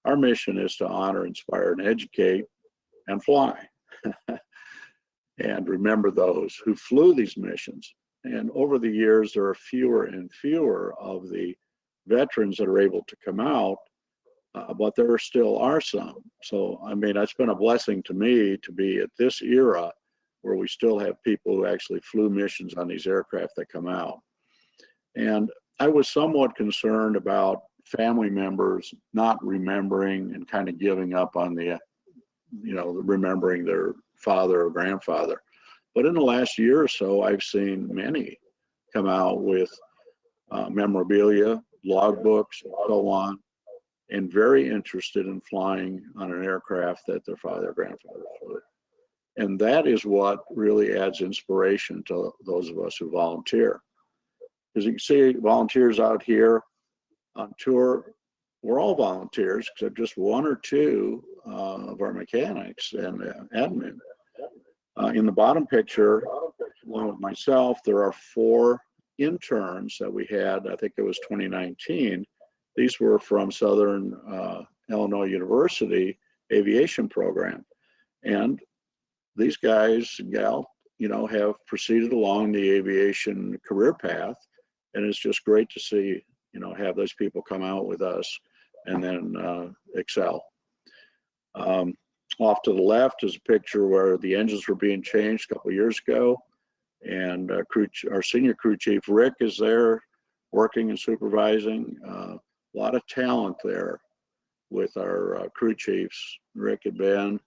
our mission is to honor, inspire, and educate and fly. And remember those who flew these missions. And over the years, there are fewer and fewer of the veterans that are able to come out, but there still are some. So, it's been a blessing to me to be at this era where we still have people who actually flew missions on these aircraft that come out. And I was somewhat concerned about family members not remembering and kind of giving up on the, remembering their father or grandfather. But in the last year or so, I've seen many come out with memorabilia, logbooks, and so on, and very interested in flying on an aircraft that their father or grandfather flew. And that is what really adds inspiration to those of us who volunteer. As you can see, volunteers out here on tour, we're all volunteers except just one or two of our mechanics and admin. In the bottom picture, along with myself, there are 4 interns that we had. I think it was 2019. These were from Southern Illinois University aviation program. And these guys and gal, have proceeded along the aviation career path. And it's just great to see, have those people come out with us and then excel. Off to the left is a picture where the engines were being changed a couple of years ago. And our senior crew chief, Rick, is there working and supervising. A lot of talent there with our crew chiefs, Rick and Ben,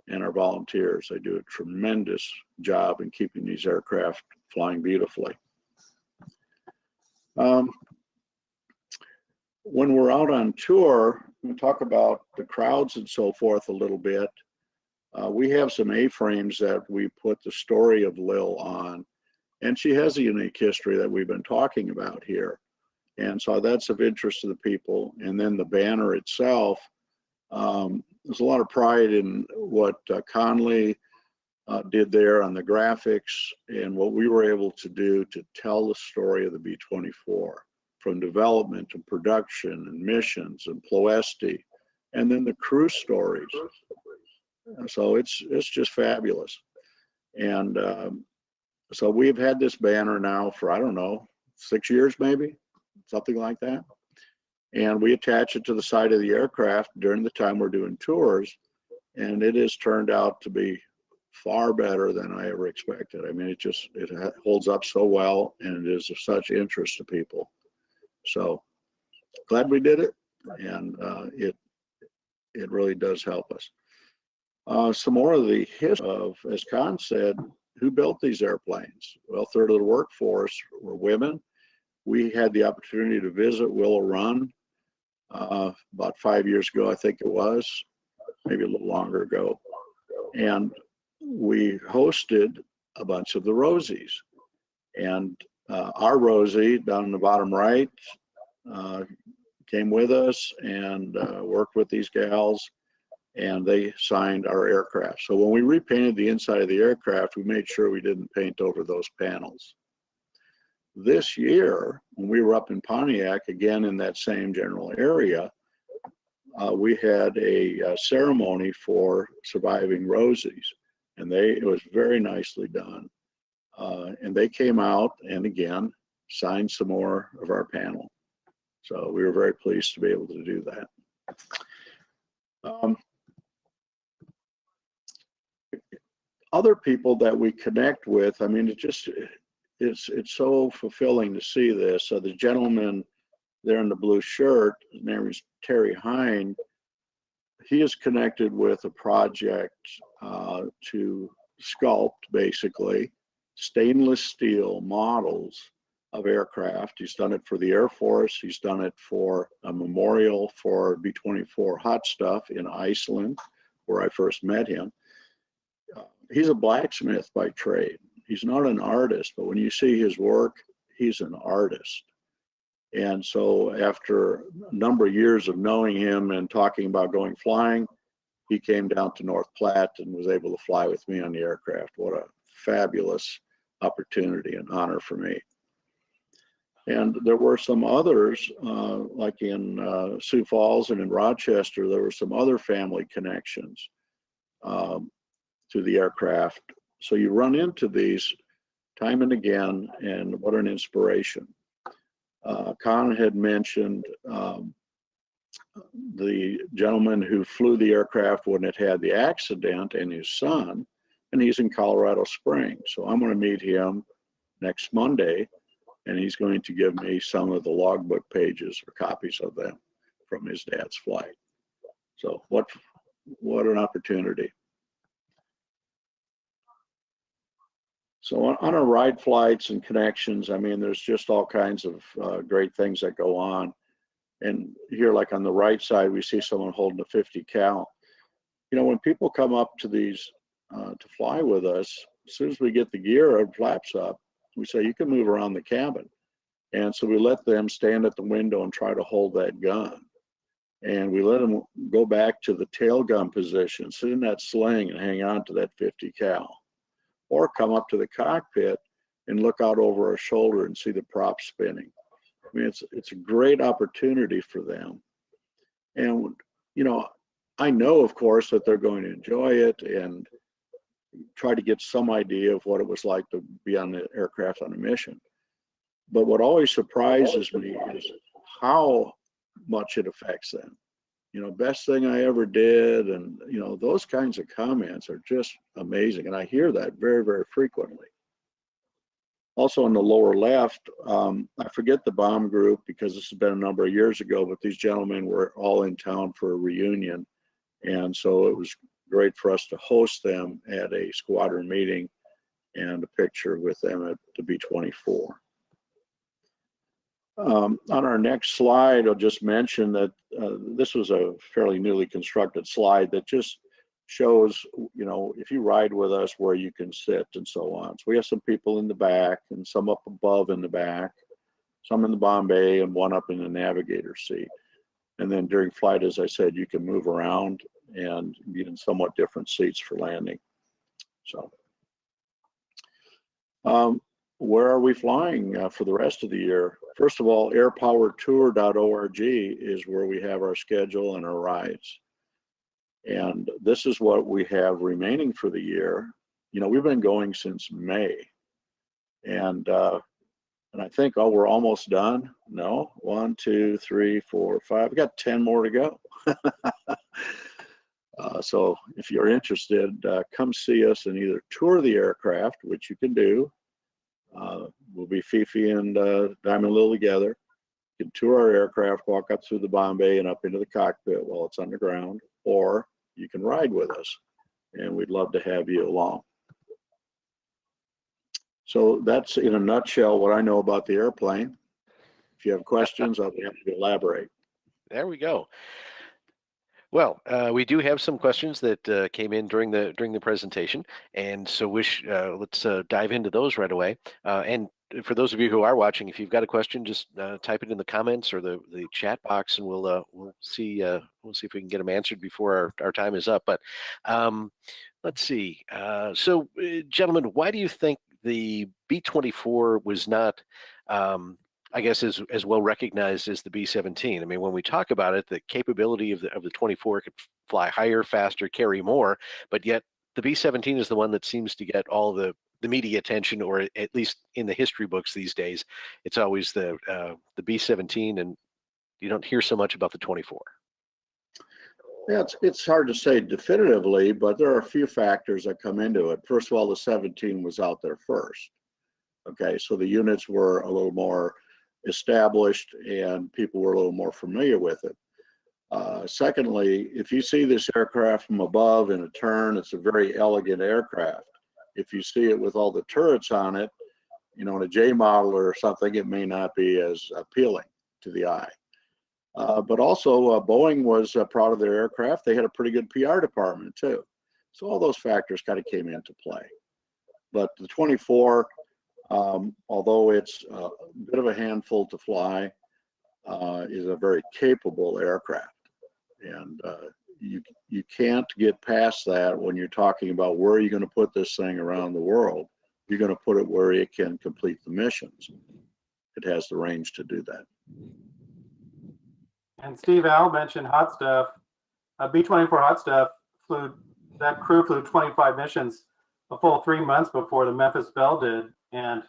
and our volunteers. They do a tremendous job in keeping these aircraft flying beautifully. When we're out on tour, we talk about the crowds and so forth a little bit. We have some A-frames that we put the story of Lil on, and she has a unique history that we've been talking about here. And so that's of interest to the people. And then the banner itself, there's a lot of pride in what Conley did there on the graphics and what we were able to do to tell the story of the B-24 from development to production and missions and Ploesti, and then the crew stories. So it's just fabulous. And so we've had this banner now for, I don't know, 6 years maybe, something like that. And we attach it to the side of the aircraft during the time we're doing tours. And it has turned out to be far better than I ever expected. I mean, it holds up so well, and it is of such interest to people. So glad we did it. And it really does help us. Some more of the history of, as Con said, who built these airplanes? Well, 1/3 of the workforce were women. We had the opportunity to visit Willow Run about 5 years ago, I think it was, maybe a little longer ago. And we hosted a bunch of the Rosies. And our Rosie down in the bottom right came with us and worked with these gals, and they signed our aircraft. So when we repainted the inside of the aircraft, we made sure we didn't paint over those panels. This year, when we were up in Pontiac, again in that same general area, we had a ceremony for surviving Rosies, and it was very nicely done. And they came out and again signed some more of our panel. So we were very pleased to be able to do that. Other people that we connect with, I mean, it's so fulfilling to see this. So the gentleman there in the blue shirt, his name is Terry Hine. He is connected with a project to sculpt, basically, stainless steel models of aircraft. He's done it for the Air Force. He's done it for a memorial for B-24 hot stuff in Iceland, where I first met him. He's a blacksmith by trade. He's not an artist, but when you see his work, he's an artist. And so after a number of years of knowing him and talking about going flying, he came down to North Platte and was able to fly with me on the aircraft. What a fabulous opportunity and honor for me. And there were some others, like in Sioux Falls and in Rochester, there were some other family connections to the aircraft. So you run into these time and again, and what an inspiration. Con had mentioned the gentleman who flew the aircraft when it had the accident and his son, and he's in Colorado Springs. So I'm going to meet him next Monday, and he's going to give me some of the logbook pages or copies of them from his dad's flight. So what an opportunity. So on our ride flights and connections, I mean, there's just all kinds of great things that go on. And here, like on the right side, we see someone holding a 50 cal. You know, when people come up to these to fly with us, as soon as we get the gear and flaps up, we say, you can move around the cabin. And so we let them stand at the window and try to hold that gun. And we let them go back to the tail gun position, sit in that sling and hang on to that 50 cal. Or come up to the cockpit and look out over our shoulder and see the prop spinning. I mean, it's a great opportunity for them. And, you know, I know, of course, that they're going to enjoy it and try to get some idea of what it was like to be on the aircraft on a mission. But what always surprises me is how much it affects them. You know, best thing I ever did. And, you know, those kinds of comments are just amazing. And I hear that very, very frequently. Also on the lower left, I forget the bomb group because this has been a number of years ago, but these gentlemen were all in town for a reunion. And so it was great for us to host them at a squadron meeting and a picture with them at the B-24. On our next slide, I'll just mention that this was a fairly newly constructed slide that just shows, you know, if you ride with us, where you can sit and so on. So we have some people in the back and some up above in the back, some in the bomb bay and one up in the navigator seat. And then during flight, as I said, you can move around and be in somewhat different seats for landing. So where are we flying for the rest of the year? First of all, airpowertour.org is where we have our schedule and our rides. And this is what we have remaining for the year. You know, we've been going since May. And I think, oh, we're almost done. No, 1, 2, 3, 4, 5. We got 10 more to go. So if you're interested, come see us and either tour the aircraft, which you can do. We'll be Fifi and Diamond Lil together. You can tour our aircraft, walk up through the bomb bay and up into the cockpit while it's underground, or you can ride with us, and we'd love to have you along. So that's in a nutshell what I know about the airplane. If you have questions, I'll be happy to elaborate. There we go. Well, we do have some questions that came in during the presentation, and so let's dive into those right away. And for those of you who are watching, if you've got a question, just type it in the comments or the chat box, and we'll see if we can get them answered before our time is up. But let's see. So, gentlemen, why do you think the B-24 was not, I guess, as well recognized as the B-17? I mean, when we talk about it, the capability of the 24 could fly higher, faster, carry more, but yet the B-17 is the one that seems to get all the media attention, or at least in the history books these days, it's always the B-17, and you don't hear so much about the 24. Yeah, it's hard to say definitively, but there are a few factors that come into it. First of all, the 17 was out there first. Okay, so the units were a little more established and people were a little more familiar with it. Secondly, if you see this aircraft from above in a turn, it's a very elegant aircraft. If you see it with all the turrets on it, you know, in a J model or something, it may not be as appealing to the eye. But also Boeing was proud of their aircraft. They had a pretty good PR department too. So all those factors kind of came into play. But the 24, although it's a bit of a handful to fly, is a very capable aircraft. And you can't get past that when you're talking about where are you going to put this thing around the world. You're going to put it where it can complete the missions. It has the range to do that. And Steve Al mentioned hot stuff. B-24 hot stuff that crew flew 25 missions a full 3 months before the Memphis Belle did, and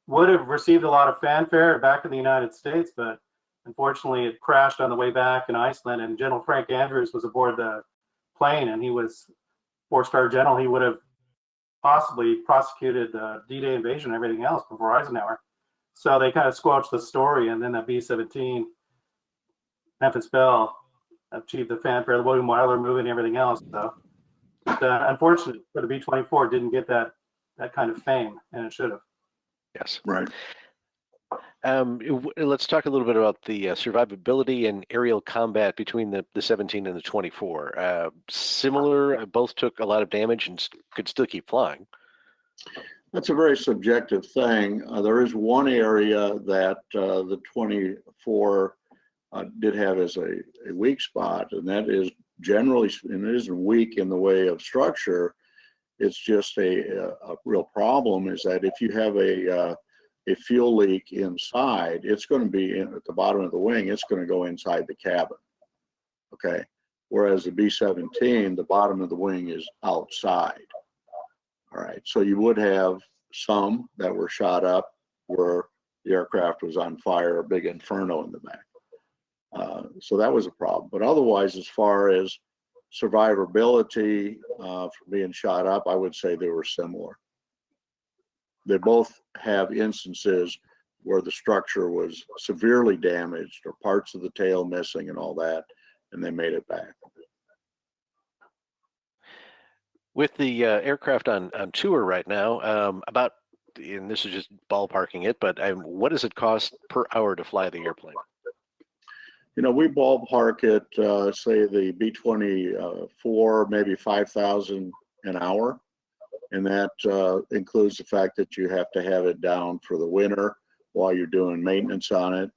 would have received a lot of fanfare back in the United States, but unfortunately it crashed on the way back in Iceland, and General Frank Andrews was aboard the plane, and he was 4-star general. He would have possibly prosecuted the D-Day invasion and everything else before Eisenhower. So they kind of squelched the story, and then the B-17 Memphis Belle achieved the fanfare, the William Wyler movie and everything else. So it's unfortunate for the B-24 didn't get that that kind of fame, and it should have. Yes. Right. Let's talk a little bit about the survivability and aerial combat between the 17 and the 24. Similar, both took a lot of damage and could still keep flying. That's a very subjective thing. There is one area that the 24 did have as a weak spot, and that is generally, and it isn't weak in the way of structure, it's just a real problem, is that if you have a fuel leak inside, it's going to be at the bottom of the wing, it's going to go inside the cabin. Okay. Whereas the B-17, the bottom of the wing is outside. All right. So you would have some that were shot up where the aircraft was on fire, a big inferno in the back. So that was a problem. But otherwise, as far as survivability for being shot up, I would say they were similar. They both have instances where the structure was severely damaged or parts of the tail missing and all that, and they made it back. With the aircraft on tour right now, and this is just ballparking it, but what does it cost per hour to fly the airplane? You know, we ballpark it, say the B-24, maybe 5,000 an hour. And that includes the fact that you have to have it down for the winter while you're doing maintenance on it,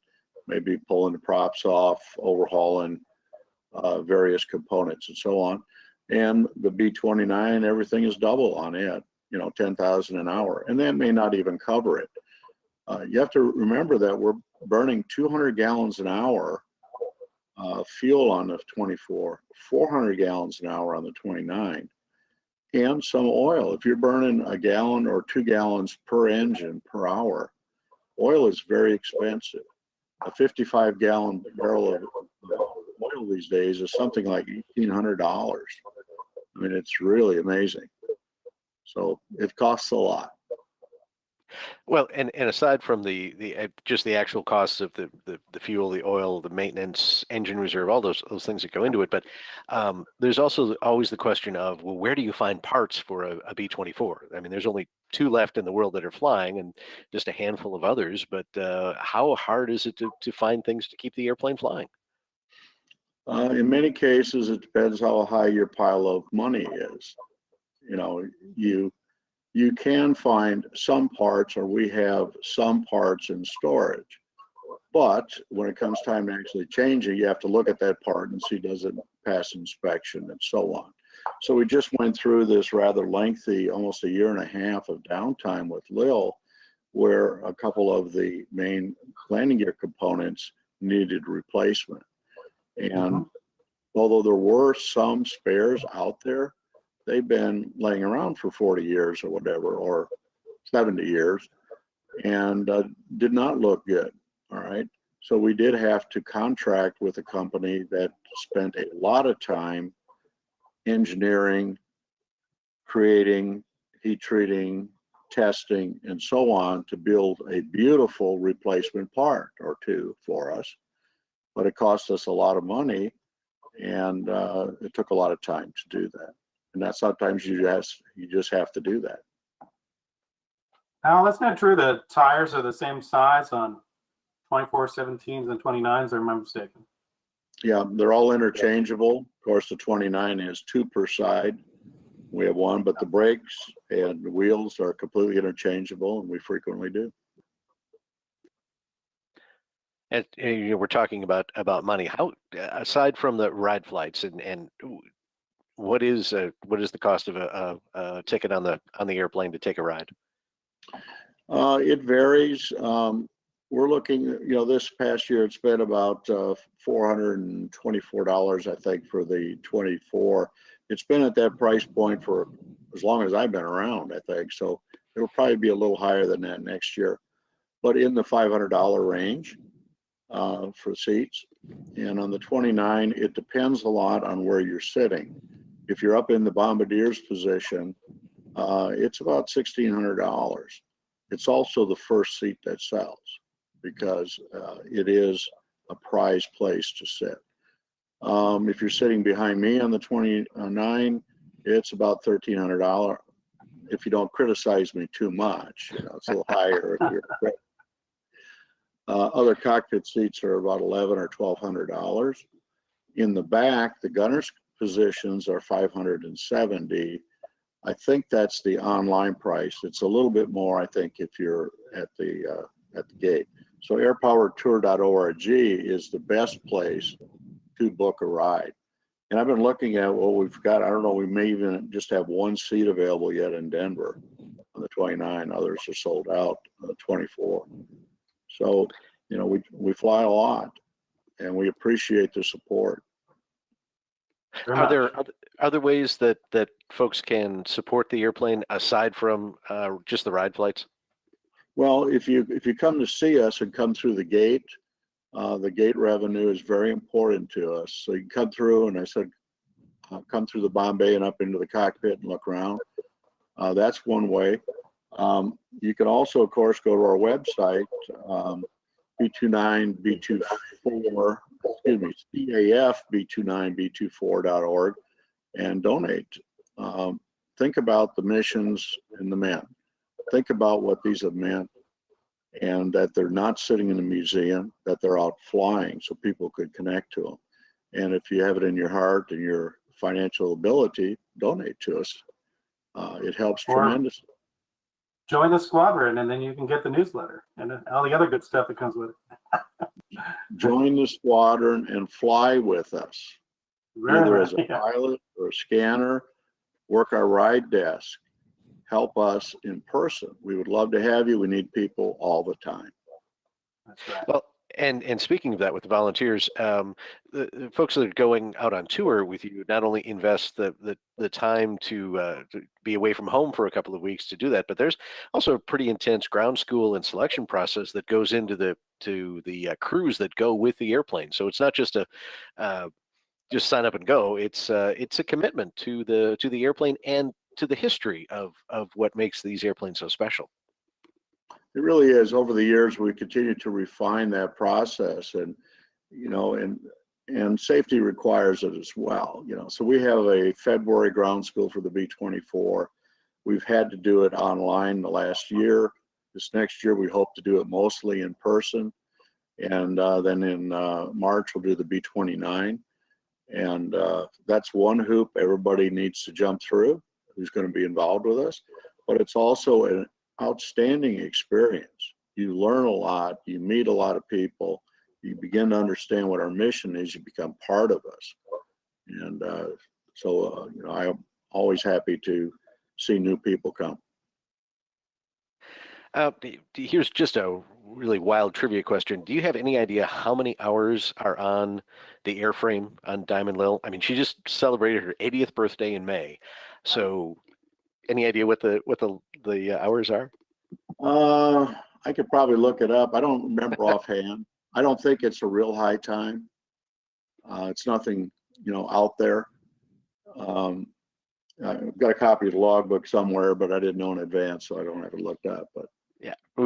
maybe pulling the props off, overhauling various components and so on. And the B-29, everything is double on it, you know, 10,000 an hour. And that may not even cover it. You have to remember that we're burning 200 gallons an hour fuel on the 24, 400 gallons an hour on the 29. And some oil. If you're burning a gallon or 2 gallons per engine per hour, oil is very expensive. A 55-gallon barrel of oil these days is something like $1,800. I mean, it's really amazing. So it costs a lot. Well, and aside from the just the actual costs of the fuel, the oil, the maintenance, engine reserve, all those things that go into it, but there's also always the question of, well, where do you find parts for a B-24? I mean, there's only 2 left in the world that are flying, and just a handful of others. But how hard is it to find things to keep the airplane flying? In many cases, it depends how high your pile of money is. You know, you can find some parts, or we have some parts in storage. But when it comes time to actually change it, you have to look at that part and see, does it pass inspection and so on. So we just went through this rather lengthy, almost a year and a half of downtime with Lil, where a couple of the main landing gear components needed replacement. And although there were some spares out there, they've been laying around for 40 years or whatever, or 70 years, and did not look good. All right. So we did have to contract with a company that spent a lot of time engineering, creating, heat treating, testing, and so on to build a beautiful replacement part or two for us. But it cost us a lot of money, and it took a lot of time to do that. And that sometimes you just have to do that. Al, that's not true. The tires are the same size on 24, 17s, and 29s, or am I mistaken? Yeah, they're all interchangeable. Of course, the 29 is 2 per side. We have 1, but the brakes and the wheels are completely interchangeable, and we frequently do. And you know, we're talking about money. How, aside from the ride flights, and what is the cost of a ticket on the airplane to take a ride? It varies. We're looking, you know, this past year it's been about $424, I think, for the 24. It's been at that price point for as long as I've been around, I think. So it'll probably be a little higher than that next year, but in the $500 range for seats. And on the 29, it depends a lot on where you're sitting. If you're up in the bombardier's position, it's about $1,600. It's also the first seat that sells, because it is a prized place to sit. If you're sitting behind me on the 29, it's about $1,300. if you don't criticize me too much. You know, it's a little higher if you're. Other cockpit seats are about $1,100 or $1,200. In the back, the gunner's positions are $570. I think that's the online price. It's a little bit more, I think, if you're at the gate. So airpowertour.org is the best place to book a ride. And I've been looking at what we've got. I don't know, we may even just have one seat available yet in Denver on the 29. Others are sold out on the 24. So, you know, we fly a lot, and we appreciate the support. Are there other ways that folks can support the airplane aside from just the ride flights? Well, if you come to see us and come through the gate revenue is very important to us. So you can come through, and I said, come through the bomb bay and up into the cockpit and look around. That's one way. You can also, of course, go to our website, B29, B24, excuse me, CAF B29, B24.org, and donate. Think about the missions and the men. Think about what these have meant, and that they're not sitting in a museum, that they're out flying so people could connect to them. And if you have it in your heart and your financial ability, donate to us. It helps tremendously. Join the squadron, and then you can get the newsletter and all the other good stuff that comes with it. Join the squadron and fly with us, either as a pilot or a scanner. Work our ride desk. Help us in person. We would love to have you. We need people all the time. That's right. Well, and speaking of that, with the volunteers, the folks that are going out on tour with you not only invest the time to be away from home for a couple of weeks to do that, but there's also a pretty intense ground school and selection process that goes into the crews that go with the airplane. So it's not just just sign up and go. It's a commitment to the airplane and to the history of what makes these airplanes so special. It really is. Over the years, we continue to refine that process, and you know, and safety requires it as well. You know, so we have a February ground school for the B-24. We've had to do it online the last year. This next year, we hope to do it mostly in person, and then in March we'll do the B-29, and that's one hoop everybody needs to jump through who's going to be involved with us. But it's also an outstanding experience. You learn a lot, you meet a lot of people, you begin to understand what our mission is, you become part of us. And so you know, I'm always happy to see new people come. Here's just a really wild trivia question. Do you have any idea how many hours are on the airframe on Diamond Lil? I mean, she just celebrated her 80th birthday in May. So any idea what the hours are? I could probably look it up. I don't remember offhand. I don't think it's a real high time. It's nothing, you know, out there. I've got a copy of the logbook somewhere, but I didn't know in advance, so I don't have it looked up. But yeah, it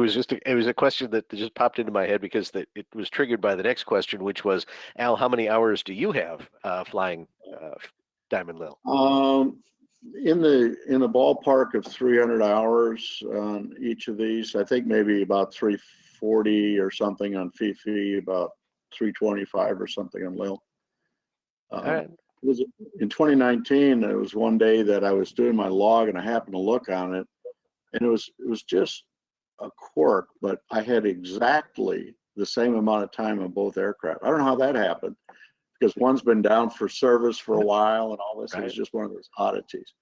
was a question that just popped into my head because it was triggered by the next question, which was, Al, how many hours do you have flying Diamond Lil? In the ballpark of 300 hours on each of these. I think maybe about 340 or something on Fifi, about 325 or something on Lil. All right. It was in 2019. It was one day that I was doing my log and I happened to look on it, and it was just a quirk, but I had exactly the same amount of time on both aircraft. I don't know how that happened, because one's been down for service for a while and all this. Right. It was just one of those oddities,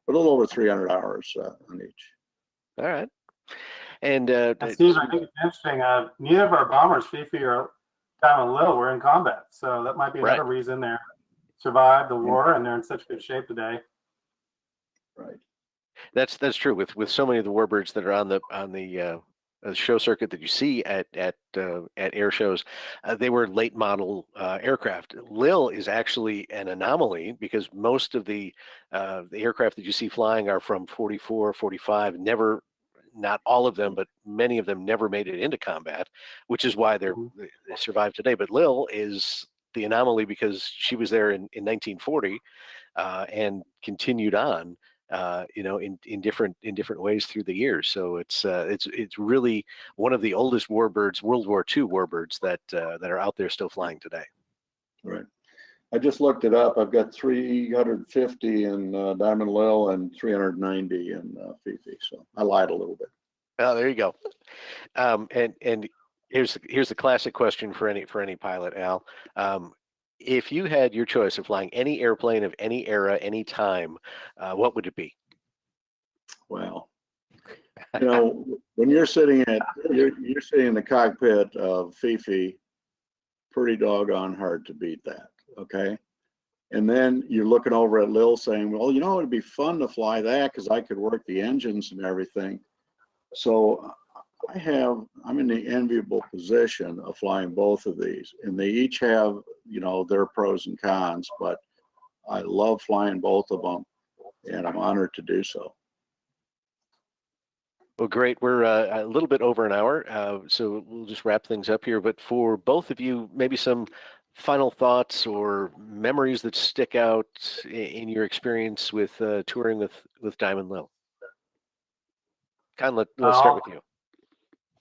but a little over 300 hours on each. All right. And Steve, I think it's interesting. Neither of our bombers, Fifi or Diamond Lil, were in combat, so that might be another reason they survived the war and they're in such good shape today. Right. That's true. With so many of the Warbirds that are on the show circuit that you see at air shows, they were late model aircraft. Lil is actually an anomaly because most of the aircraft that you see flying are from 44, 45. Not all of them, but many of them never made it into combat, which is why they survive today. But Lil is the anomaly because she was there in 1940 and continued on. in different ways through the years. So it's really one of the oldest warbirds, World War II warbirds that are out there still flying today. Right. I just looked it up. I've got 350 in Diamond Lil and 390 in Fifi. So I lied a little bit. Oh, there you go. And here's the classic question for any pilot, Al. If you had your choice of flying any airplane of any era, any time, what would it be? Well, when you're sitting you're sitting in the cockpit of Fifi, pretty doggone hard to beat that. Okay. And then you're looking over at Lil saying, well, it'd be fun to fly that because I could work the engines and everything. So I'm in the enviable position of flying both of these, and they each have, their pros and cons, but I love flying both of them, and I'm honored to do so. Well, great. We're a little bit over an hour, so we'll just wrap things up here. But for both of you, maybe some final thoughts or memories that stick out in your experience with touring with Diamond Lil. Con, let's start with you.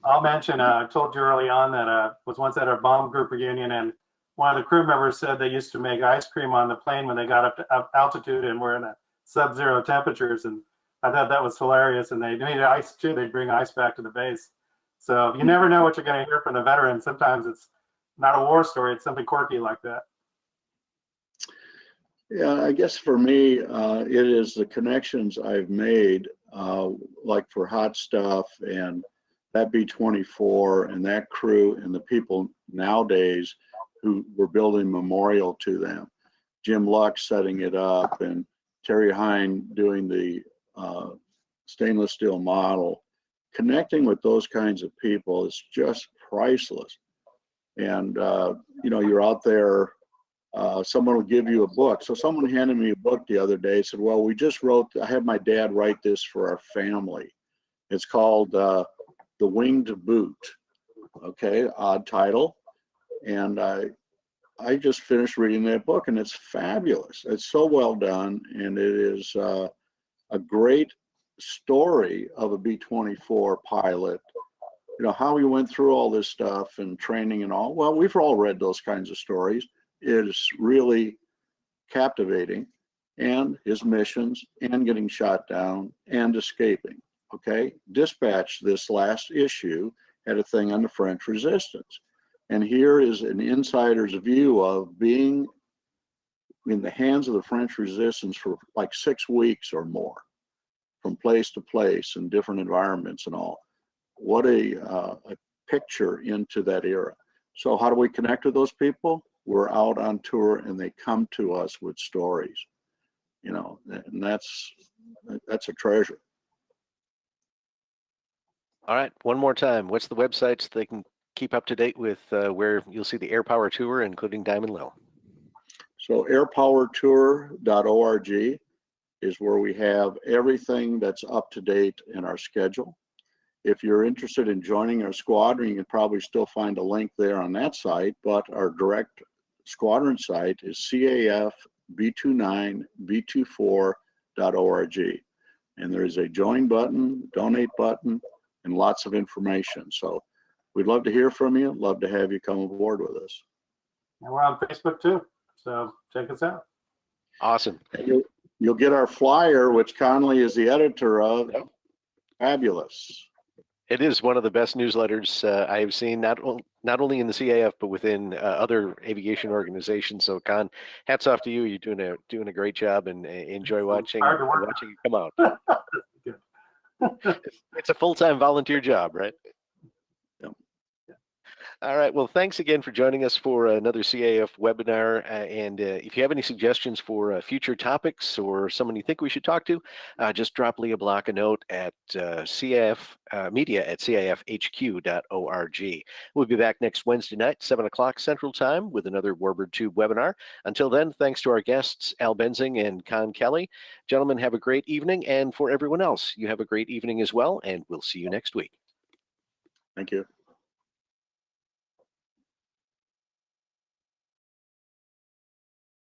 I'll mention, I told you early on that I was once at a bomb group reunion, and one of the crew members said they used to make ice cream on the plane when they got up to altitude and were in sub-zero temperatures. And I thought that was hilarious. And they needed ice too. They'd bring ice back to the base. So you never know what you're going to hear from the veterans. Sometimes it's not a war story. It's something quirky like that. Yeah, I guess for me, it is the connections I've made, like for Hot Stuff and that B-24 and that crew and the people nowadays who were building memorial to them. Jim Lux setting it up and Terry Hine doing the stainless steel model. Connecting with those kinds of people is just priceless. And, you're out there, someone will give you a book. So someone handed me a book the other day, said, well, I had my dad write this for our family. It's called The Winged Boot. Okay, odd title. And I just finished reading that book, and it's fabulous. It's so well done, and it is a great story of a B-24 pilot. How he went through all this stuff and training and all. Well, we've all read those kinds of stories. It is really captivating, and his missions and getting shot down and escaping. Okay, Dispatch this last issue had a thing on the French resistance. And here is an insider's view of being in the hands of the French resistance for like 6 weeks or more, from place to place in different environments and all. What a picture into that era. So how do we connect with those people? We're out on tour and they come to us with stories, and that's a treasure. All right, one more time. What's the website so they can keep up to date with where you'll see the Air Power Tour, including Diamond Lil? So airpowertour.org is where we have everything that's up to date in our schedule. If you're interested in joining our squadron, you can probably still find a link there on that site, but our direct squadron site is CAF B29B24.org. And there is a join button, donate button, and lots of information. So we'd love to hear from you. Love to have you come aboard with us. And we're on Facebook too. So check us out. Awesome. You'll get our flyer, which Conley is the editor of. Yep. Fabulous. It is one of the best newsletters I have seen, not only in the CAF but within other aviation organizations. So, Con, hats off to you. You're doing a great job, and enjoy watching it come out. It's a full-time volunteer job, right? Yep. All right. Well, thanks again for joining us for another CAF webinar. And if you have any suggestions for future topics or someone you think we should talk to, just drop Leah Block a note at media@cafhq.org. We'll be back next Wednesday night, 7 o'clock Central Time, with another Warbird Tube webinar. Until then, thanks to our guests, Al Benzing and Con Kelly. Gentlemen, have a great evening. And for everyone else, you have a great evening as well. And we'll see you next week. Thank you.